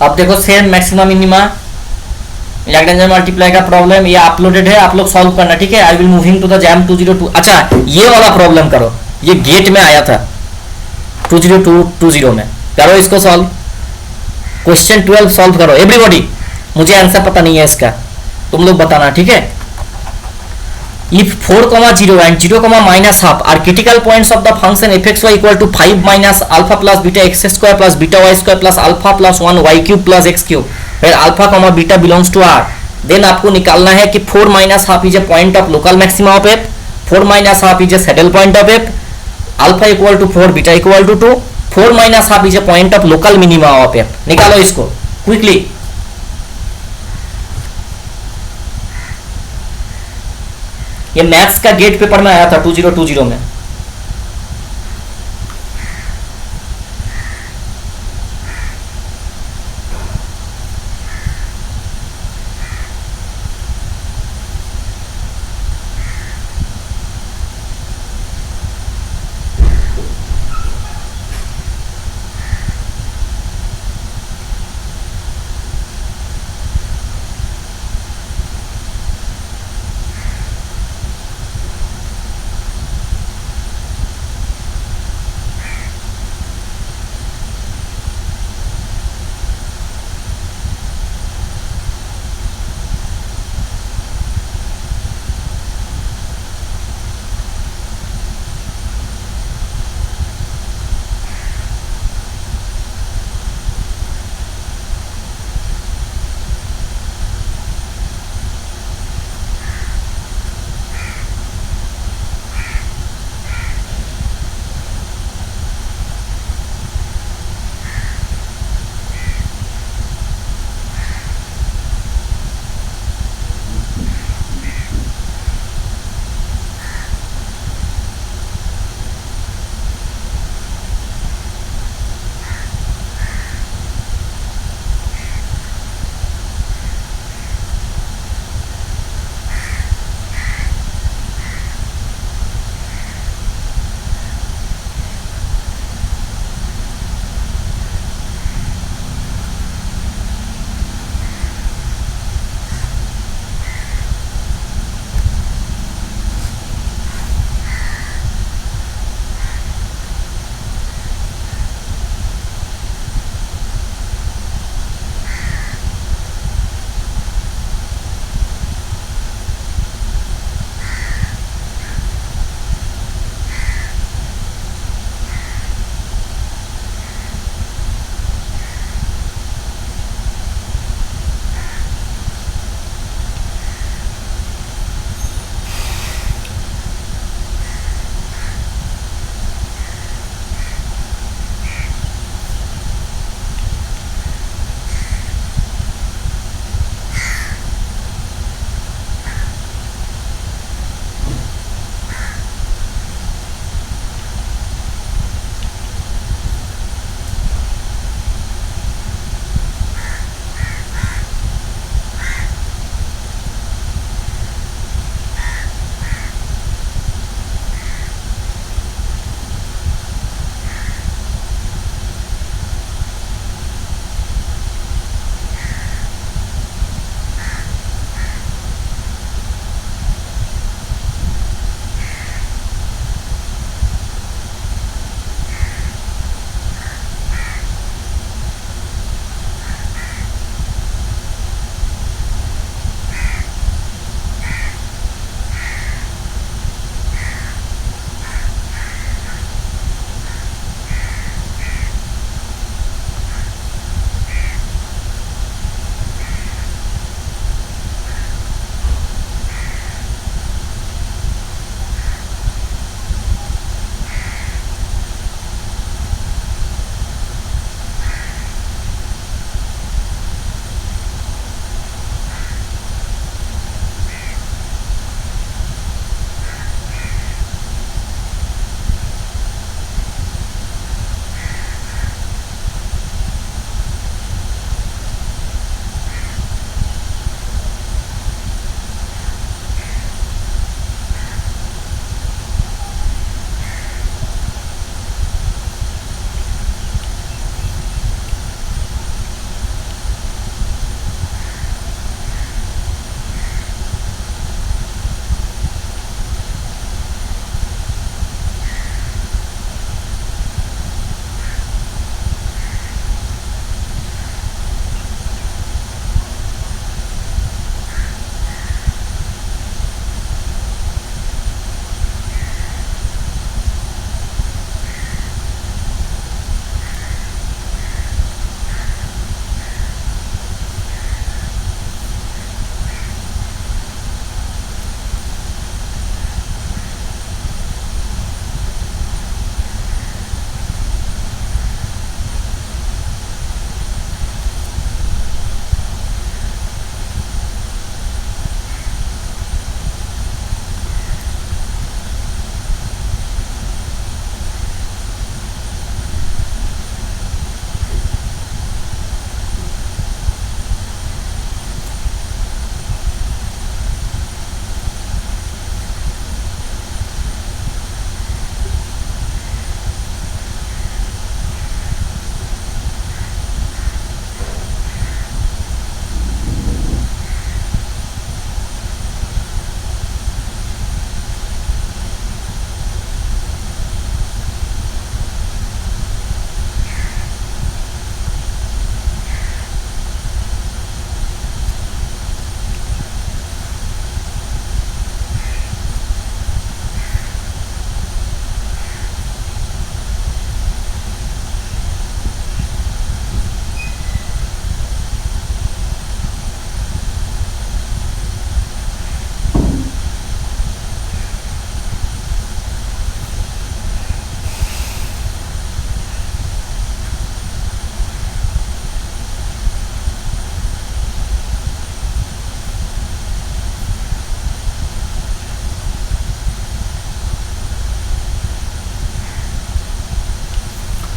अब देखो same maxima minima Lagrange multiply का प्रॉब्लम ये अपलोडेड है, आप लोग सॉल्व करना, ठीक है। I will moving to the JAM 202। अच्छा ये वाला प्रॉब्लम करो, ये गेट में आया था 20220 में, करो इसको सॉल्व। क्वेश्चन 12 सॉल्व करो एवरीबॉडी, मुझे आंसर पता नहीं है इसका, तुम लोग बताना, ठीक है। If 4, 0 and 0, minus half are critical points of the function fxy equal to 5 minus alpha plus beta x square plus beta y square plus alpha plus 1 y cube plus x cube, where alpha, beta belongs to R, then आपको निकालना है कि 4 minus half is a point of local maxima of f, 4 minus half is a saddle point of f, alpha equal to 4, beta equal to 2, 4 minus half is a point of local minima of f। निकालो इसको quickly. ये maths का gate paper में आया था 2020 में।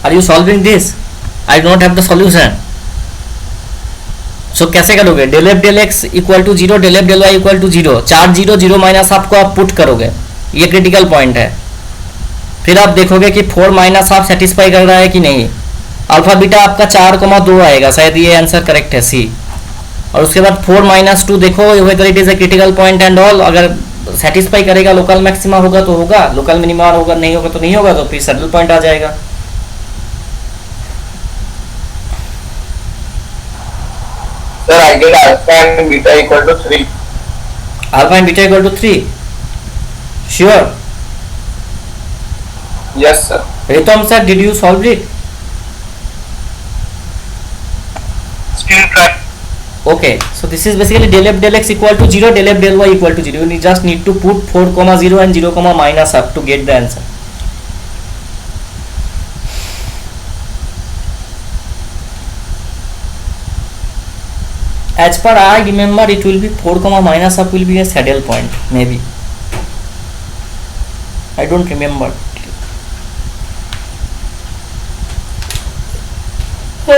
Are you solving this? I don't have the solution. So कैसे करोगे? Del F del X equal to zero, del F del Y equal to zero. 4 zero zero minus half को आप put करोगे, ये क्रिटिकल पॉइंट है. फिर आप देखोगे कि 4 माइनस हाफ सेटिस्फाई कर रहा है कि नहीं. अल्फा बीटा आपका 4,2 आएगा, शायद ये आंसर करेक्ट है, सी. और उसके बाद 4 माइनस 2 देखो whether it is a critical point and all. अगर सेटिस्फाई करेगा, लोकल मैक्सिमा होगा तो होगा, लोकल मिनिमा होगा, नहीं होगा तो नहीं होगा, तो फिर सैडल पॉइंट आ जाएगा. Sir, I get alpha and beta equal to 3. Alpha and beta equal to 3. Sure. Yes, sir. Ritom sir, did you solve it? Still try. Okay, so this is basically del f del x equal to 0, del f del y equal to 0. You just need to put 4, 0 and 0, minus up to get the answer. As per I remember, it will be 4, minus up will be a saddle point, maybe. I don't remember. Oh.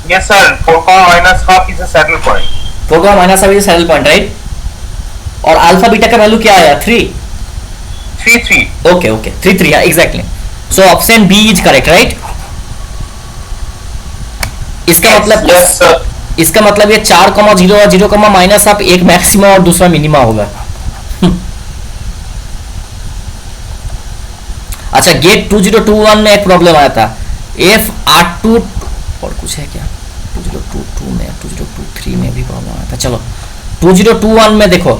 Yes, sir. 4, minus half is a saddle point. 4, minus half is a saddle point, right? और alpha beta का value क्या आया? 3. 3, 3. Okay, okay. 3, 3. Yeah, exactly. So option B is correct, right? इसका मतलब Yes, sir. इसका मतलब ये 4, 0 और 0, माइनस आप एक मैक्सिमा और दूसरा मिनिमा होगा. अच्छा, गेट 2021 में एक प्रॉब्लम आया था. एफ आर टू और कुछ है क्या? 2022 में, 2023 में भी प्रॉब्लम आया था. चलो 2021 में देखो,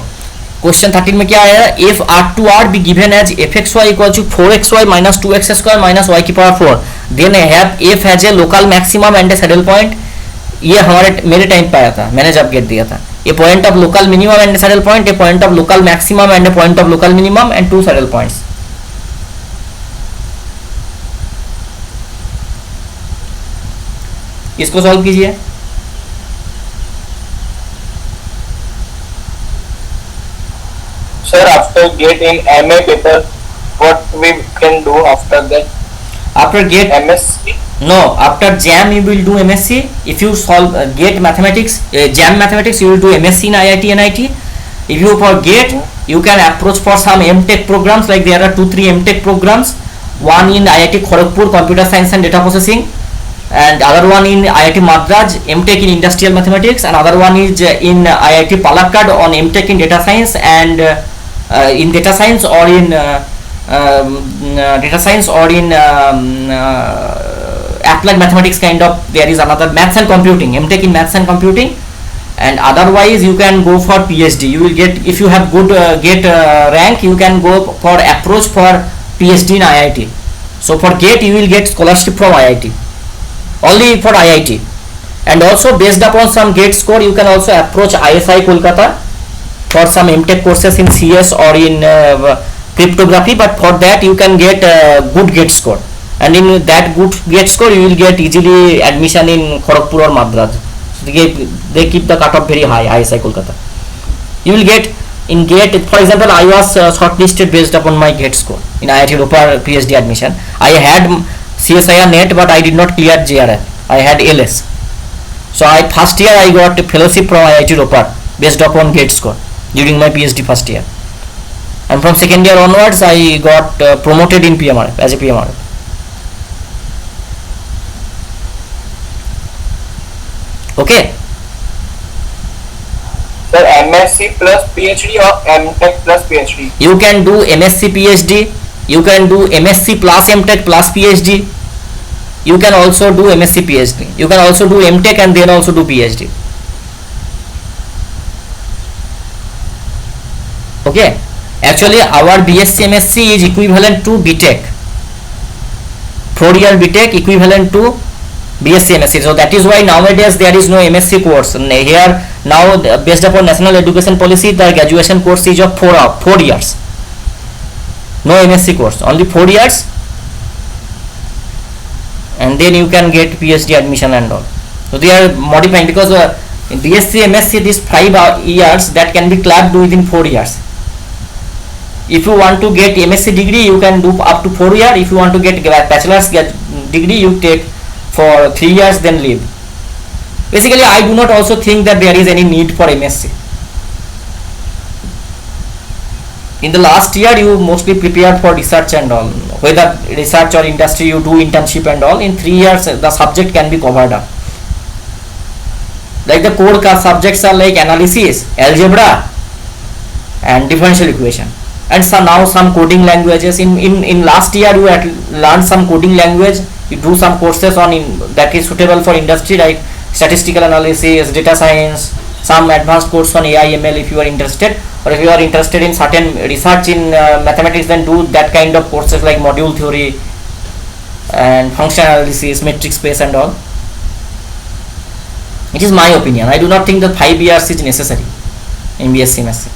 क्वेश्चन 13 में क्या आया? If R to R be given as F x Y equal to 4xy minus 2x square minus Y की power 4, then have F has a local maximum and a saddle point. ये मेरे time पे आया था, मैंने जब GATE दिया था. A point of local minimum and saddle point, a point of local maximum and a point of local minimum and 2 saddle points. इसको सॉल्व कीजिए. Sir, after get in MA paper, what we can do after that? After get MSc? no, after JAM you will do MSc. If you solve GATE mathematics, JAM mathematics, you will do MSc in IIT NIT. If you for GATE, you can approach for some MTech programs, like there are 2-3 MTech programs. One in IIT Kharagpur, computer science and data processing, and other one in IIT Madras, MTech in industrial mathematics, and other one is in IIT Palakkad on MTech in data science and in data science or in applied mathematics kind of. There is another maths and computing, MTech in maths and computing, and otherwise you can go for PhD. You will get, if you have good GATE rank, you can go for approach for PhD in IIT. So for GATE you will get scholarship from IIT, only for IIT. And also based upon some GATE score, you can also approach ISI Kolkata for some MTech courses in CS or in cryptography, but for that you can get good GATE score, and in that good GATE score you will get easily admission in Kharagpur or Madras. So they keep the cutoff very high, ISI Kolkata. You will get in GATE, for example, I was shortlisted based upon my GATE score in IIT Ropar PhD admission. I had CSIR net, but I did not clear JRF. I had LS. So first year I got a fellowship from IIT Ropar based upon GATE score during my PhD first year, and from second year onwards I got promoted in PMRF as a PMRF. Okay. Sir, MSc plus PhD or MTech plus PhD? You can do MSc PhD, you can do MSc plus MTech plus PhD, you can also do MSc PhD, you can also do MTech and then also do PhD. Okay, actually our BSc MSc is equivalent to BTech, 4-year BTech equivalent to BSc MSc. So that is why nowadays there is no MSc course here. Now based upon national education policy, the graduation course is of 4 years, no MSc course, only 4 years, and and then you can get PhD admission and all. So they are modifying, because in BSc MSc these 5 years that can be clapped within 4 years. If you want to get MSc degree, you can do up to 4 years. If you want to get bachelor's degree, you take for 3 years, then leave. Basically, I do not also think that there is any need for MSc. In the last year, you mostly prepared for research and all. Whether research or industry, you do internship and all. In 3 years, the subject can be covered up. Like the core subjects are like analysis, algebra, and differential equation. And so now some coding languages. In last year, you had learned some coding language. You do some courses on that is suitable for industry, like statistical analysis, data science, some advanced course on AI ML if you are interested, or if you are interested in certain research in mathematics, then do that kind of courses like module theory and function analysis, metric space and all. It is my opinion. I do not think that 5 years is necessary in BSc MSc,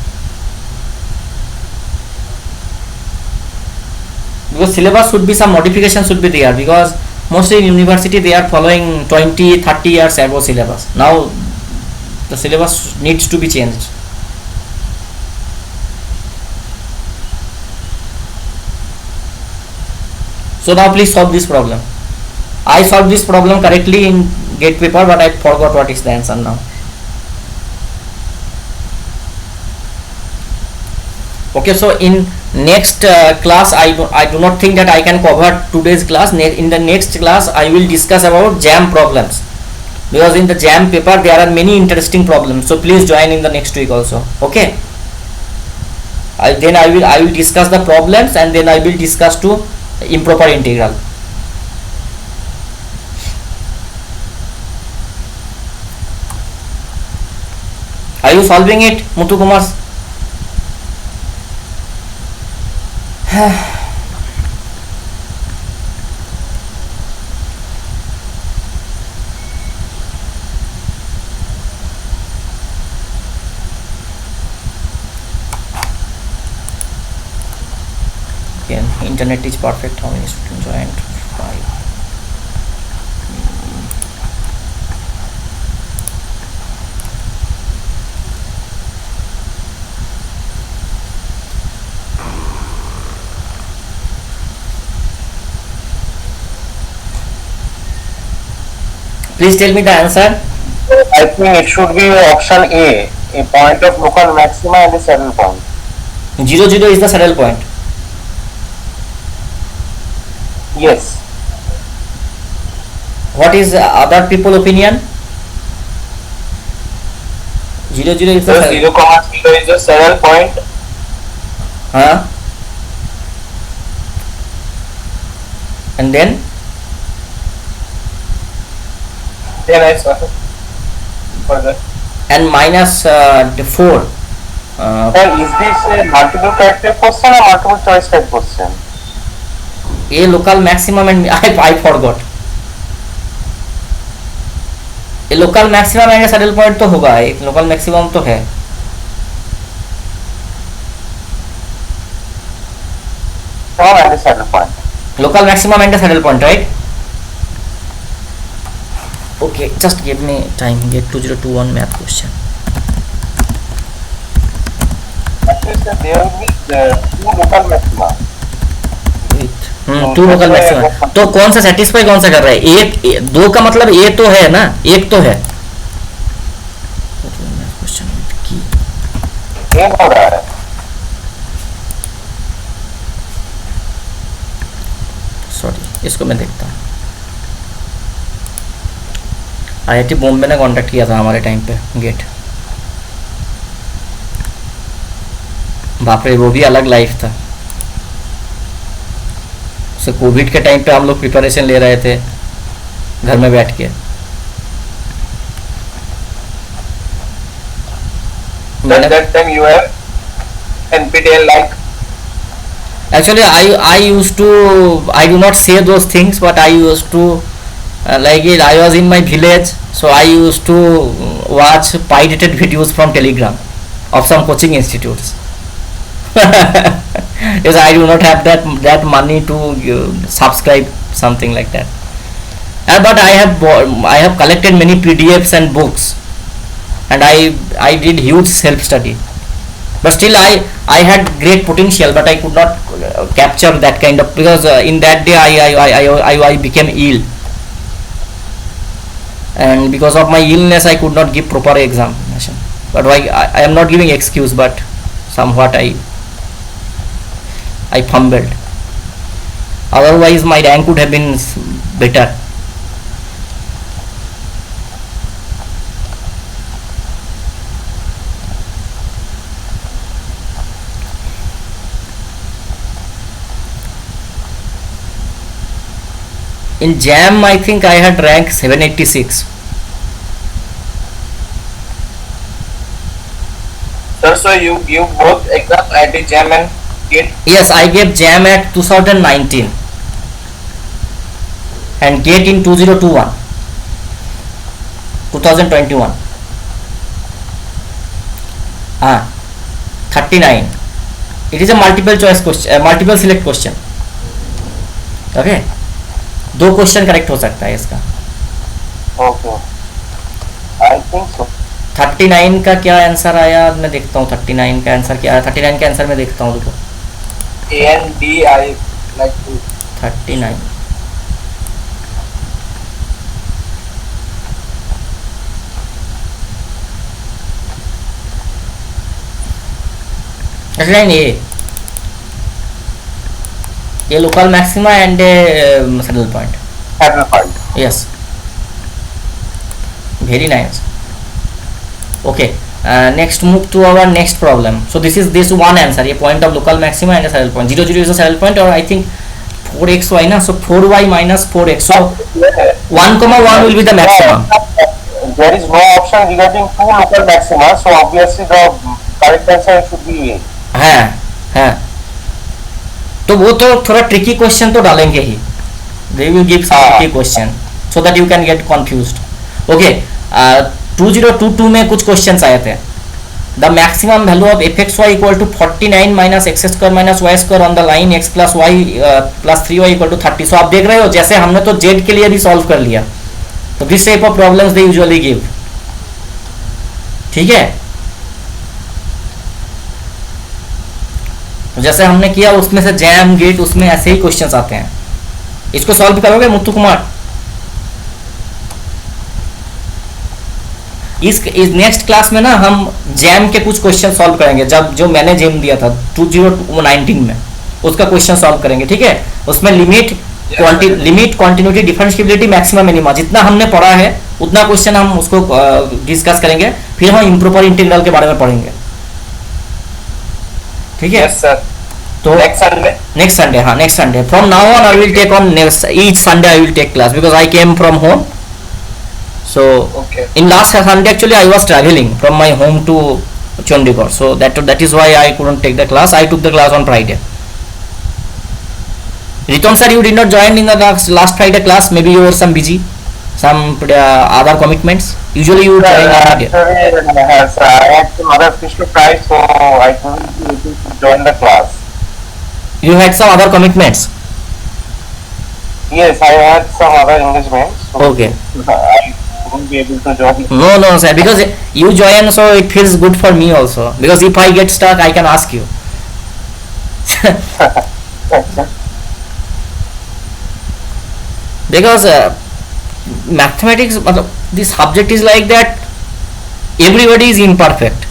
because syllabus should be, some modification should be there, because mostly in university they are following 20-30 years above syllabus. Now the syllabus needs to be changed. So now please solve this problem. I solved this problem correctly in gate paper, but I forgot what is the answer now. Okay, so in next class, I do not think that I can cover today's class. In the next class, I will discuss about JAM problems, because in the JAM paper there are many interesting problems. So please join in the next week also. Okay. I will discuss the problems, and then I will discuss to improper integral. Are you solving it, Muthu Kumar? Again, internet is perfect. How many students joined? 5. Please tell me the answer. I think it should be option A point of local maxima and the saddle point. 0, 0 is the saddle point. Yes. What is other people opinion? 0, 0 is the So saddle. 0, 0 is the saddle point. Huh? And then I saw further. and minus the 4. And is this a multiple character question or multiple choice type question? A local maximum and I forgot. A local maximum and saddle point तो होगा, एक local maximum तो है. And the saddle point. Local maximum and saddle point, right? Okay, just give me time. Get 2021 math question. Actually, sir, there will be two local maxima. Two local maximum. तो कौन सा satisfy कौन सा कर रहा है? एक दो का मतलब ए तो है ना, एक तो है. सॉरी, इसको मैं देखता हूँ. IIT बॉम्बे ने कांटेक्ट किया था हमारे टाइम पे गेट. बाप रे, वो भी अलग लाइफ था. तो कोविड के टाइम पे हम लोग प्रिपरेशन ले रहे थे घर में बैठ के. That time you have NPTEL like. Actually, I used to, I do not say those things, but I used to like it. I was in my village, so I used to watch pirated videos from Telegram of some coaching institutes. Yes, I do not have that money to subscribe something like that. But I have collected many PDFs and books, and I did huge self study. But still I had great potential, but I could not capture that kind of, because in that day I became ill, and because of my illness I could not give proper examination. But I am not giving excuse, but somewhat I fumbled. Otherwise my rank would have been better. In JAM I think I had rank 786. Sir, so you give both exams at the JAM and GATE? Yes, I gave JAM at 2019 and GATE in 2021. 39. It is a multiple choice question, multiple select question. Okay, 2 question correct हो सकता है इसका. Okay. I think so. 39 का क्या answer आया, मैं देखता हूँ 39 का आंसर क्या है. 39 का आंसर मैं देखता हूँ, देखो A and D I like to. 39 ये local maxima and saddle point. Saddle point. Yes, very nice. Okay, next move to our next problem. So this one answer, ये point of local maxima and a saddle point. 0 0 is a saddle point, or I think 4xy na, so 4y minus 4x, so 1,1 will be the maximum. There is no option regarding two local maxima, so obviously the correct answer should be A. है तो वो तो थोड़ा tricky question तो डालेंगे ही. They will give some tricky question so that you can get confused. Okay, 2022 में कुछ questions आए थे. The maximum value of fxy equal to 49 minus x square minus y square on the line x plus y plus 3y equal to 30. So आप देख रहे हो, जैसे हमने तो z के लिए भी सॉल्व कर लिया, तो this type of problems they usually give. ठीक है, जैसे हमने किया उसमें से जैम गेट, उसमें ऐसे ही क्वेश्चंस आते हैं. इसको सॉल्व करोगे मुत्तु कुमार? इस नेक्स्ट क्लास में ना हम जैम के कुछ क्वेश्चन सॉल्व करेंगे, जब जो मैंने जैम दिया था 2019 में, उसका क्वेश्चन सॉल्व करेंगे. ठीक है, उसमें limit continuity differentiability maxima minima जितना हमने पढ़ा है उतना क्वेश्चन हम उसको डिस्कस करेंगे. फिर हम इम्प्रॉपर इंटीग्रल के बारे में पढ़ेंगे. ठीक है. Yes sir. तो Next Sunday. नेक्स्ट संडे, हाँ next Sunday. From now on I will take on next each Sunday I will take class, because I came from home. So Okay. in last Sunday actually I was traveling from my home to Chandigarh, so that is why I couldn't take the class. I took the class on Friday. Riton sir, you did not join in the last Friday class. Maybe you were some busy, some other commitments. Usually you join on Friday. Yes, I had some other fish to fry, so I couldn't be able to join the class. You had some other commitments. Yes, I had some other engagements. So Okay. I won't be able to join. No sir, because you join, so it feels good for me also. Because if I get stuck, I can ask you. Because mathematics, this subject is like that. Everybody is imperfect.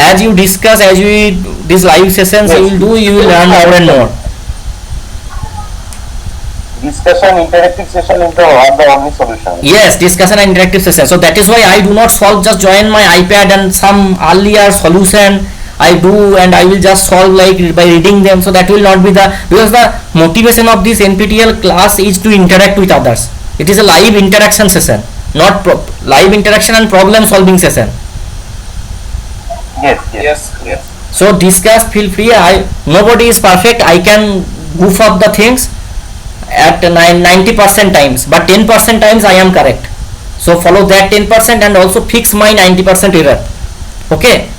As you discuss, as you these live sessions you will do, you will learn more and more. Discussion, interactive session is the only solution. Yes, discussion and interactive session. So that is why I do not solve, just join my iPad and some earlier solution I do, and I will just solve like by reading them. So that will not be the, because the motivation of this NPTEL class is to interact with others. It is a live interaction session, not live interaction and problem solving session. Yes. So discuss, feel free. Nobody is perfect. I can goof up the things at 90% times, but 10% times I am correct. So follow that 10% and also fix my 90% error. Okay,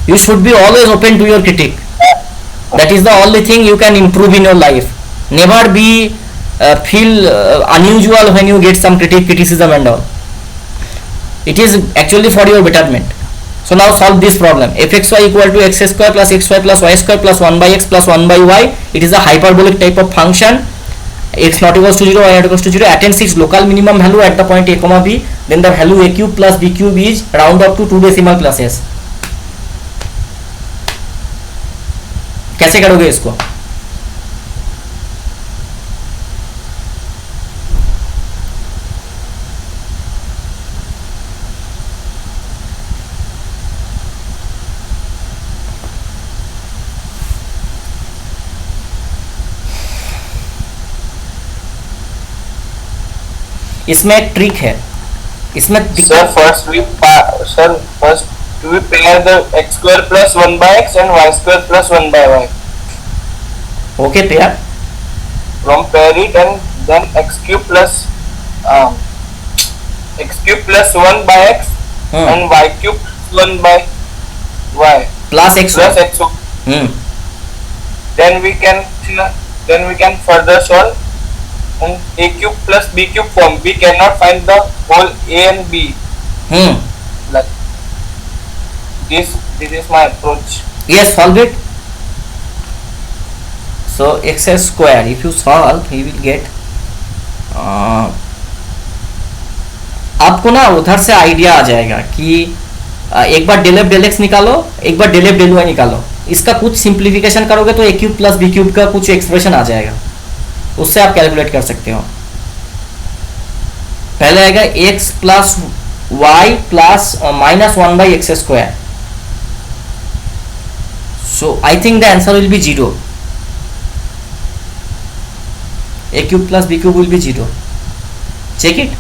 you should be always open to your critique. That is the only thing you can improve in your life. Never be feel unusual when you get some criticism and all. It is actually for your betterment. So now solve this problem. fxy equal to x square plus xy plus y square plus 1 by x plus 1 by y. It is a hyperbolic type of function. X not equals to 0, y not equals to 0, attains its local minimum value at the point a comma b. Then the value a cube plus b cube is round up to 2 decimal places. कैसे करोगे इसको? इसमें एक trick है. इसमें sir first we pair the x square plus 1 by x and y square plus 1 by y. Okay, pair. From pair it and then x cube plus 1 by x and y cube plus 1 by y plus x plus x. Then we can further solve in a cube plus b cube form. We cannot find the whole a and b. Like this is my approach. Yes, solve it. So x square, if you solve, you will get आपको ना उधर से idea आ जाएगा कि एक बार del F del x निकालो, एक बार del F del Y निकालो. इसका कुछ सिंप्लीफिकेशन करोगे तो ए क्यूब प्लस बी क्यूब का कुछ एक्सप्रेशन आ जाएगा. उससे आप कैलकुलेट कर सकते हो. पहले आएगा x plus y plus minus 1 by x square. So I think the answer will be 0. a cube plus b cube will be 0. Check it.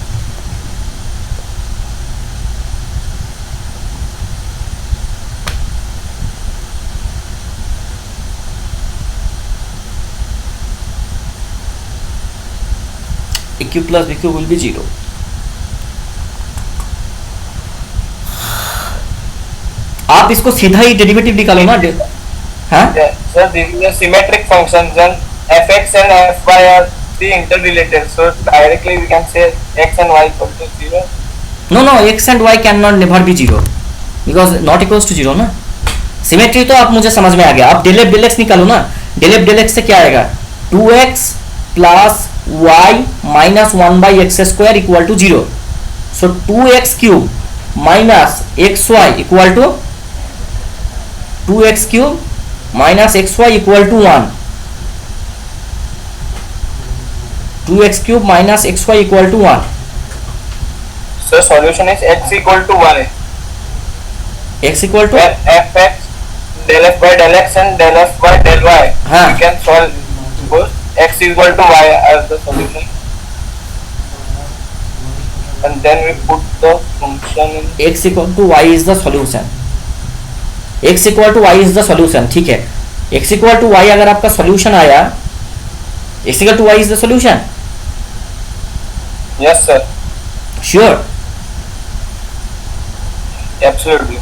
a cube plus b cube will be 0. आप इसको सीधा ही derivative निकालो ना. हाँ sir this is a symmetric functions and fx and fy are the interrelated, so directly we can say x and y equal to 0. No, x and y cannot never be 0 because not equals to 0 ना. Symmetry तो आप मुझे समझ में आ गया. आप del F del x निकालो ना. डेल एफ डेल एक्स से क्या आएगा? 2x plus y minus 1 by x square equal to 0. So 2x cube minus xy equal to 2x cube minus xy equal to 1. 2x cube minus xy equal to 1. So solution is x equal to y. X equal to where fx del f by del x and del f by del y. We can solve both x equal to y as the solution. And then we put the function in. x equal to y is the solution. x equal to y is the solution. ठीक है. x equal to y अगर आपका solution आया, x equal to y is the solution. Yes sir. Sure. Absolutely.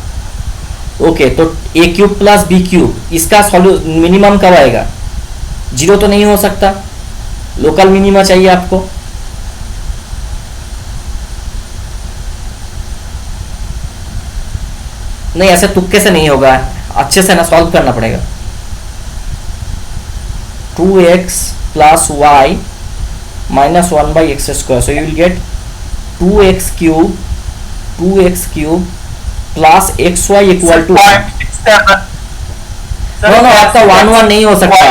Okay, तो a cube plus b cube इसका minimum कब आएगा? 0 तो नहीं हो सकता. लोकल मिनिमा चाहिए आपको. नहीं, ऐसे तुक्के से नहीं होगा. अच्छे से ना सॉल्व करना पड़ेगा. 2x plus y minus 1 by x square. So you will get 2x cube plus xy equal to 1. no आपका 1 नहीं हो सकता.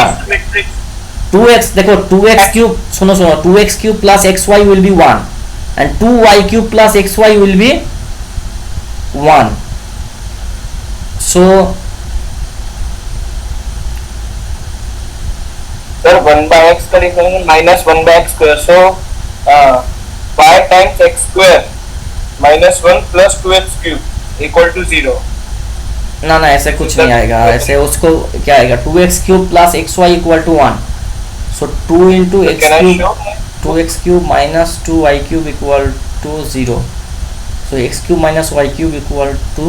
2x देखो 2x cube सुनो 2x cube plus xy will be 1 and 2y cube plus xy will be 1. So sir 1 by x का लिखेंगे minus 1 by x square. So y times x square minus 1 plus 2x cube equal to 0. ना ऐसे कुछ नहीं आएगा. ऐसे उसको क्या आएगा? 2x cube plus xy equal to 1. So 2 into x cube 2x cube minus 2y cube equal to 0. So x cube minus y cube equal to.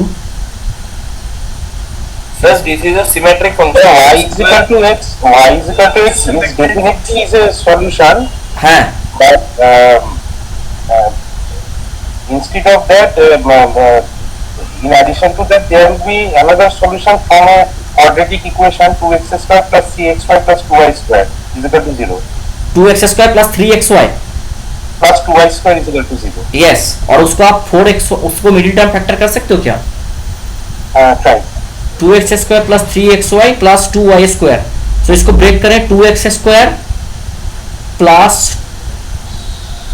Thus this is a symmetric function. Y is equal to x. Y is equal to x. This definitely is a solution. हाँ but instead of that, in addition to that, there will be another solution from a quadratic equation 2x square plus 3xy plus 2y square is equal to 0. 2x square plus 3xy Plus 2y square is equal to 0. Yes, और उसको आप 4x उसको middle term factor कर सकते हो क्या? Try. 2x square plus 3xy plus 2y square, so इसको break करें 2x square plus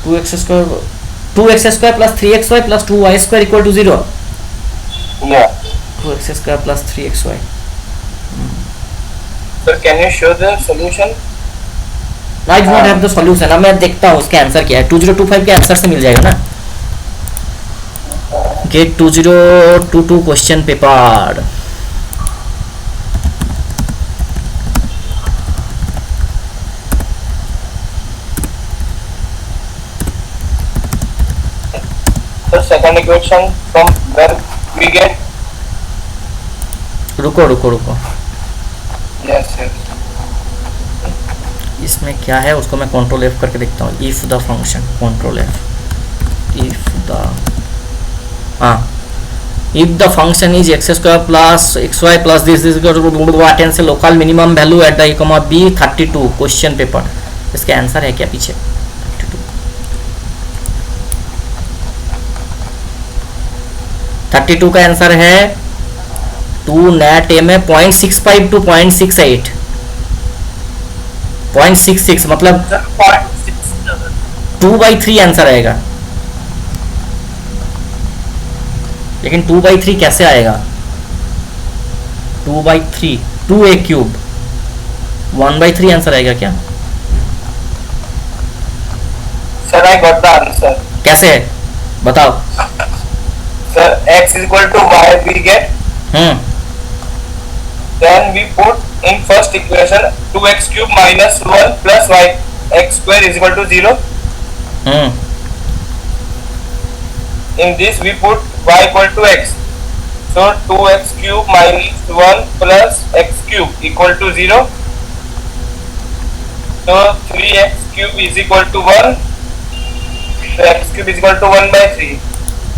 2x square plus 3xy plus 2y square equal to 0. Yeah. 2x square plus 3xy. Sir, can you show the solution? I do not have the solution. अब मैं देखता हूँ उसका answer क्या है. 2025 के answer से मिल जाएगा ना. GATE 2022 question paper. So second equation from where we get. रुको Yes, yes. इसमें क्या है उसको मैं कंट्रोल एफ करके देखता हूँ. If the function control F if the if the function is X square plus X Y plus this attains से local minimum value at the A comma B 32 question paper. इसका answer है क्या पीछे? 32 का answer है 2 net ए में 0.65 to 0.68. 0.66 मतलब 2/3 answer आएगा. लेकिन 2/3 कैसे आएगा? 2/3 2a क्यूब 1/3 आंसर आएगा क्या? Sir, I got the answer. कैसे बताओ. Sir, x is equal to y we get. Then we put in first equation 2x cube minus 1 plus y x square is equal to 0. In this we put y equal to x. So 2x cube minus 1 plus x cube equal to 0. So 3x cube is equal to 1. So x cube is equal to 1/3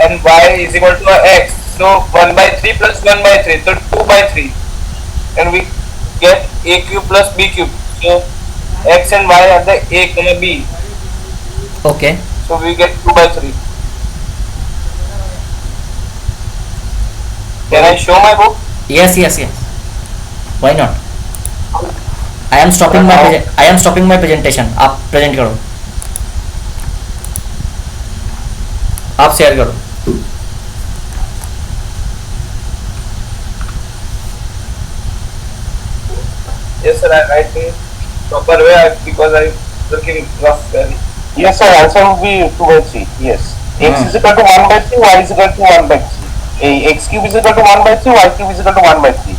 and y is equal to x. So 1/3 plus 1/3, so 2/3. And we get a cube plus b cube. So x and y are the a comma b. Okay. So we get 2/3. Can I show my book? Yes. Why not. I am stopping my presentation. आप present करो. आप share करो. Yes sir, I write in proper way because I looking rough very. Yes, sir. Answer will be 2/3. Yes. X is equal to 1/3. Y is equal to 1/3. X cube is equal to 1/3. Y cube is equal to 1/3.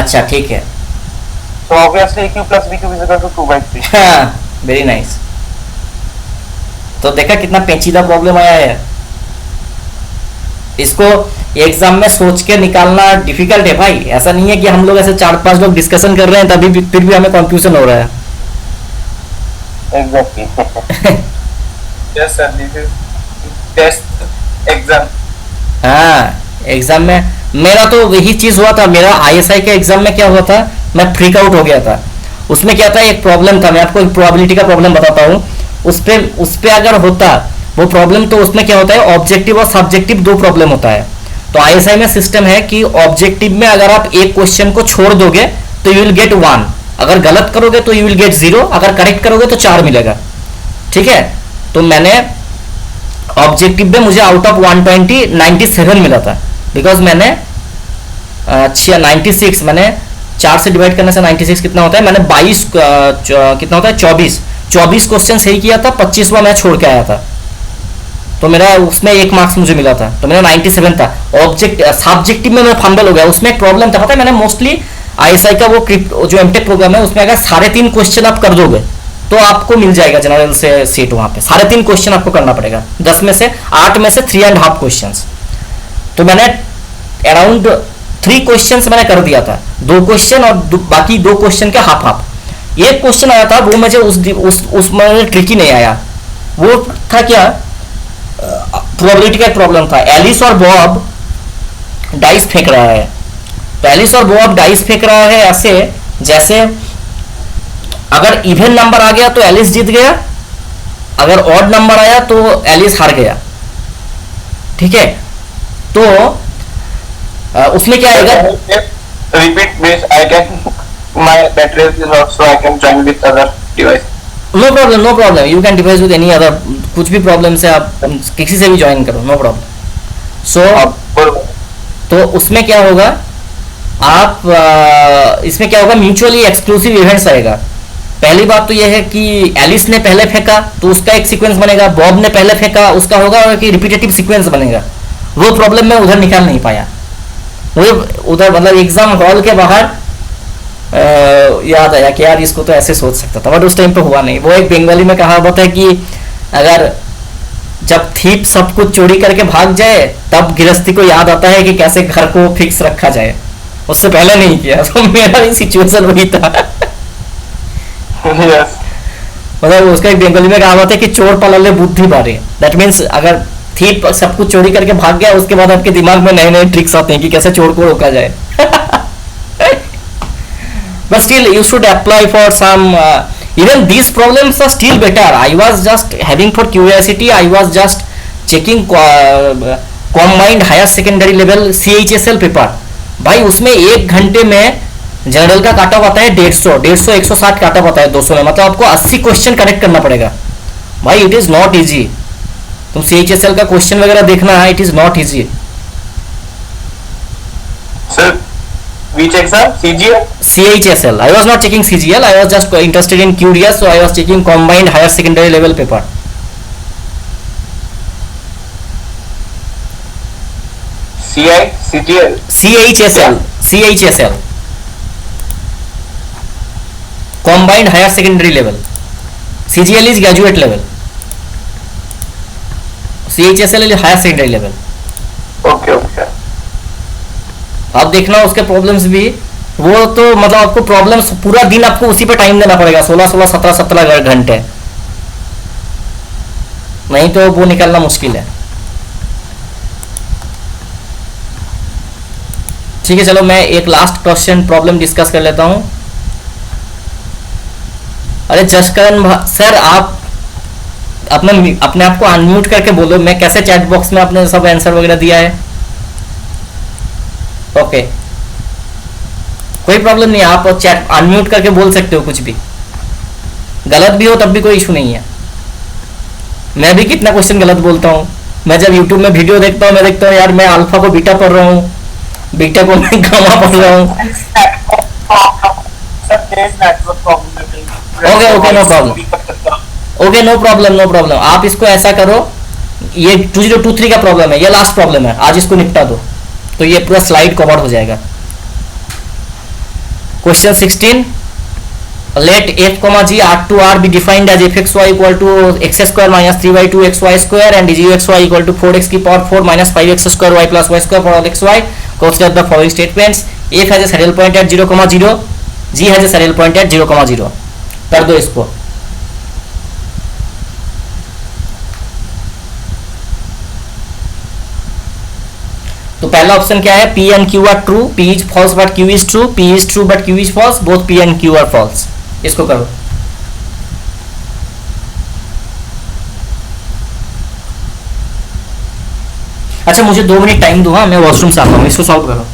अच्छा ठीक है. So obviously a cube plus b cube is equal to 2/3. Very nice. तो देखा कितना पेचीदा problem आया है. इसको एग्जाम में सोच के निकालना डिफिकल्ट है भाई. ऐसा नहीं है कि हम लोग ऐसे 4-5 लोग डिस्कशन कर रहे हैं तभी फिर भी हमें कंफ्यूजन हो रहा है. Exactly. Yes sir, this is test exam. हाँ, एग्जाम में मेरा तो वही चीज हुआ था. मेरा आईएसआई के एग्जाम में क्या हुआ था, मैं फ्रीक आउट हो गया था. उसमें क्या था, एक प्रॉब्लम था. मैं आपको एक प्रोबेबिलिटी का प्रॉब्लम बताता हूँ. उस पे अगर होता वो प्रॉब्लम, तो उसमें क्या होता है, ऑब्जेक्टिव और सब्जेक्टिव दो प्रॉब्लम होता है. तो आईएसआई में सिस्टम है कि ऑब्जेक्टिव में अगर आप एक क्वेश्चन को छोड़ दोगे तो यू विल गेट 1. अगर गलत करोगे तो यू विल गेट 0. अगर करेक्ट करोगे तो 4 मिलेगा. ठीक है. तो मैंने ऑब्जेक्टिव में मुझे आउट ऑफ 120 97 मिला था. बिकॉज मैंने 96 मैंने 4 से डिवाइड करने से 96 कितना होता है, मैंने 22 कितना होता है 24 क्वेश्चन सही किया था. 25वां मैं छोड़ के आया था. तो मेरा उसमें 1 मार्क्स मुझे मिला था. तो मेरा 97 था. सब्जेक्टिव में मैं फंबल हो गया. उसमें एक प्रॉब्लम था, पता है, मैंने मोस्टली आईएसआई का वो जो एमटेक प्रोग्राम है उसमें अगर 3.5 क्वेश्चन आप कर दोगे तो आपको मिल जाएगा जनरल से सीट. वहां पे 3.5 क्वेश्चन आपको करना पड़ेगा. 10 में से 8 में से 3.5 क्वेश्चन. तो मैंने अराउंड 3 क्वेश्चन मैंने कर दिया था. 2 क्वेश्चन और बाकी 2 क्वेश्चन के हाफ. एक क्वेश्चन आया था, वो मुझे उसमें ट्रिकी नहीं आया। वो था क्या, प्रोबेबिलिटी का एक प्रॉब्लम था। एलिस और बॉब डाइस फेंक रहा है। तो एलिस और बॉब डाइस फेंक रहा है ऐसे जैसे अगर इवन नंबर आ गया तो एलिस जीत गया, अगर ऑड नंबर आया तो एलिस हार गया। ठीक है, तो उसमें क्या आएगा, Repeat please. I can. My battery is not, so I can join with other device. No problem, no problem, you can device with any other, कुछ भी प्रॉब्लम से आप किसी से भी ज्वाइन करो, नो प्रॉब्लम। सो तो उसमें क्या होगा, आप इसमें क्या होगा, म्यूचुअली एक्सक्लूसिव इवेंट्स आएगा। पहली बात तो यह है कि एलिस ने पहले फेंका तो उसका एक सीक्वेंस बनेगा, बॉब ने पहले फेंका उसका होगा, और कि रिपीटेटिव सीक्वेंस बनेगा। वो प्रॉब्लम मैं उधर निकाल नहीं पाया, मुझे उधर मतलब एग्जाम हॉल के बाहर याद आया कि यार इसको तो ऐसे सोच सकता था, बट उस टाइम पे हुआ नहीं। वो एक बंगाली में कहावत है कि अगर जब थीप सब कुछ चोरी करके भाग जाए तब गृहस्थी को याद आता है कि कैसे घर को फिक्स रखा जाए, उससे पहले नहीं किया। तो मेरा भी सिचुएशन वही था। Yes. मतलब उसका एक बंगाली में कहावत है कि चोर पलले बुद्धि बारे। दैट मीन्स अगर थीप सब कुछ चोरी करके भाग गया उसके बाद आपके दिमाग में नए नए ट्रिक्स आते हैं कि कैसे चोर को रोका जाए। But still you should apply for some even these problems are still better. I was just having for curiosity, I was just checking combined higher secondary level CHSL paper। भाई उसमें 1 घंटे में जनरल का काटा आता है 150 160 काटा आता है 200 में, मतलब आपको 80 क्वेश्चन करेक्ट करना पड़ेगा भाई। It is not easy. तुम CHSL का क्वेश्चन वगैरह देखना है, it is not easy. Sir, which exam? CGL? CHSL. I was not checking CGL. I was just interested in curious, so I was checking combined higher secondary level paper. CGL? CHSL. Combined higher secondary level. CGL is graduate level. CHSL is higher secondary level. Okay, okay. आप देखना उसके problems भी, वो तो मतलब आपको problems पूरा दिन आपको उसी पे टाइम देना पड़ेगा, 16 घंटे, नहीं तो वो निकालना मुश्किल है। ठीक है, चलो मैं एक लास्ट क्वेश्चन प्रॉब्लम डिस्कस कर लेता हूं। अरे जसकरण सर, आप अपने आप को अनम्यूट करके बोलो, मैं कैसे चैट बॉक्स में आपने सब आंसर वगैरह दिया है। ओके, कोई प्रॉब्लम नहीं, आप चैट अनम्यूट करके बोल सकते हो, कुछ भी गलत भी हो तब भी कोई इशू नहीं है। मैं भी कितना क्वेश्चन गलत बोलता हूँ। मैं जब यूट्यूब में वीडियो देखता हूँ, मैं देखता हूँ यार मैं अल्फा को बीटा पढ़ रहा हूँ, बीटा को मैं गामा पढ़ रहा हूँ। Okay okay, no problem, okay no problem, no problem. आप इसको ऐसा करो, ये 2023 का प्रॉब्लम है, ये लास्ट प्रॉब्लम है, आज इसको निपटा दो तो ये पूरा स्लाइड कवर हो जाएगा। Question 16, let f, g r to r be defined as fxy equal to x square minus 3y2 xy square and gxy equal to 4x की power 4 minus 5x square y plus y square for all xy. Consider the following statements. f has a saddle point at 0,0, g has a saddle point at 0,0. कर दो इसको। तो पहला option क्या है, P and Q are true, P is false but Q is true, P is true but Q is false, both P and Q are false। इसको करो। अच्छा मुझे 2 मिनट टाइम दो, हाँ मैं वॉशरूम से आता हूँ, इसको सॉल्व करो।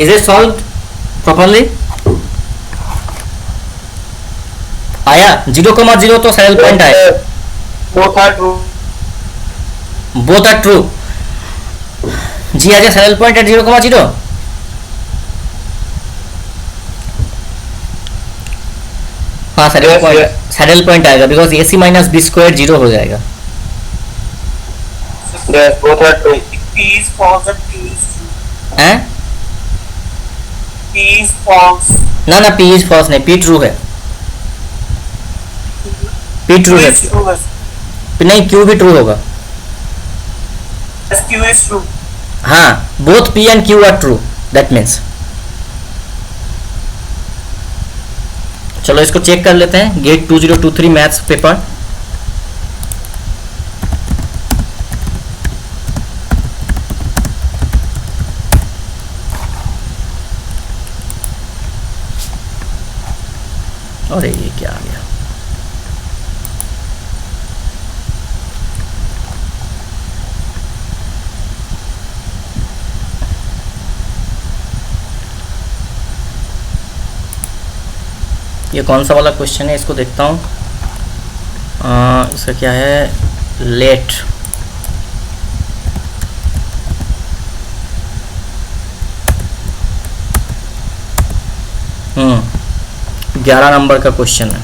Is it solved properly? आया 0,0 तो सैडल पॉइंट आया. Both are true. Both are true. जी आ जाए सैडल पॉइंट एट 0,0. हाँ सैडल पॉइंट आएगा because AC minus B square 0 हो जाएगा. Yes, both are true. P is false and Q is true. हैं? P is false. ना ना P इज फॉल्स नहीं, P ट्रू है. P ट्रू Q है. is true. नहीं Q भी ट्रू होगा. Yes, Q is true. हाँ both P and Q are true. That means चलो इसको चेक कर लेते हैं. GATE 2023 maths paper. अरे ये क्या आ गया. ये कौन सा वाला क्वेश्चन है, इसको देखता हूँ. इसका क्या है, लेट. हम्म 11 नंबर का क्वेश्चन है.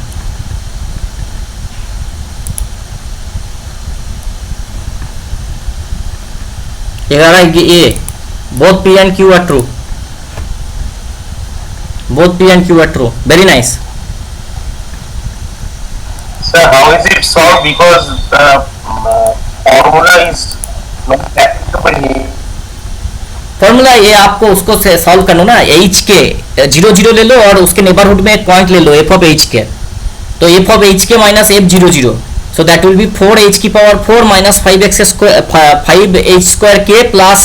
A both P and Q are true. Both P and Q are true. Very nice. Sir, how is it solved? Because the formula is not applicable here. Formula ये आपको उसको से solve करना ना. H के 0,0 ले लो और उसके नेबरहुड में एक पॉइंट ले लो f of h के. तो f of h के minus f00. So that will be 4h की power 4 minus 5h square k plus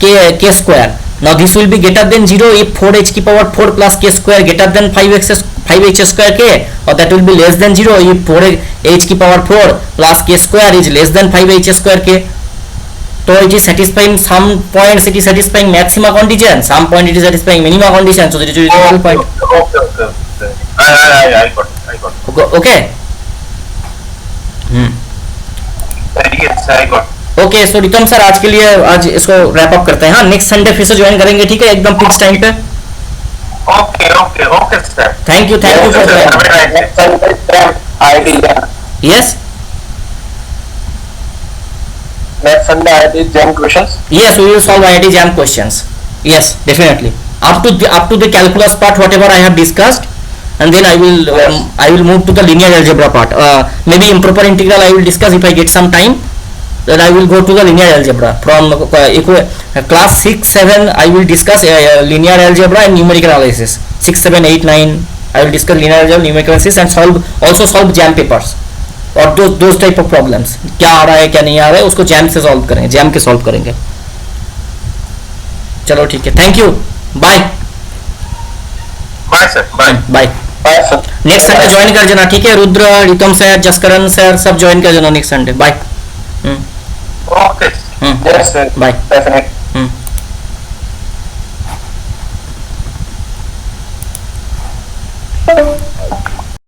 k square. Now this will be greater than 0 if 4h की power 4 plus k square greater than 5h square k, or that will be less than 0 if 4h की power 4 plus k square is less than 5h square k. So it is satisfying some points, it is satisfying maxima condition, some point it is satisfying minima condition. So that is the point. Okay. I got it. Okay. Yes, I got it. Okay so Ritam sir आज के लिए आज इसको wrap up करते हैं. हाँ next Sunday फिर से ज्वाइन करेंगे. ठीक है एकदम फिक्स टाइम पे. Okay, sir. Thank you for yes Next Sunday I did jam questions. yes we will solve IIT jam questions. Yes definitely up to the calculus part whatever I have discussed, and then I will move to the linear algebra part. Maybe improper integral I will discuss if I get some time. Then I will go to the linear algebra from class 6 7 I will discuss linear algebra and numerical analysis. 6 7 8 9 I will discuss linear algebra, numerical analysis, and also solve jam papers और those type of problems. क्या आ रहा है क्या नहीं आ रहा है उसको jam से सॉल्व करेंगे, जैम के सॉल्व करेंगे. चलो ठीक है. Thank you. Bye Sir. Bye. Bye. Sir. Next Sunday join कर जाना. ठीक है रुद्र, रितम सर, जसकरण सर सब ज्वाइन कर जाना next Sunday. Bye. Okay. Hmm. Yes, sir. Bye. Definitely.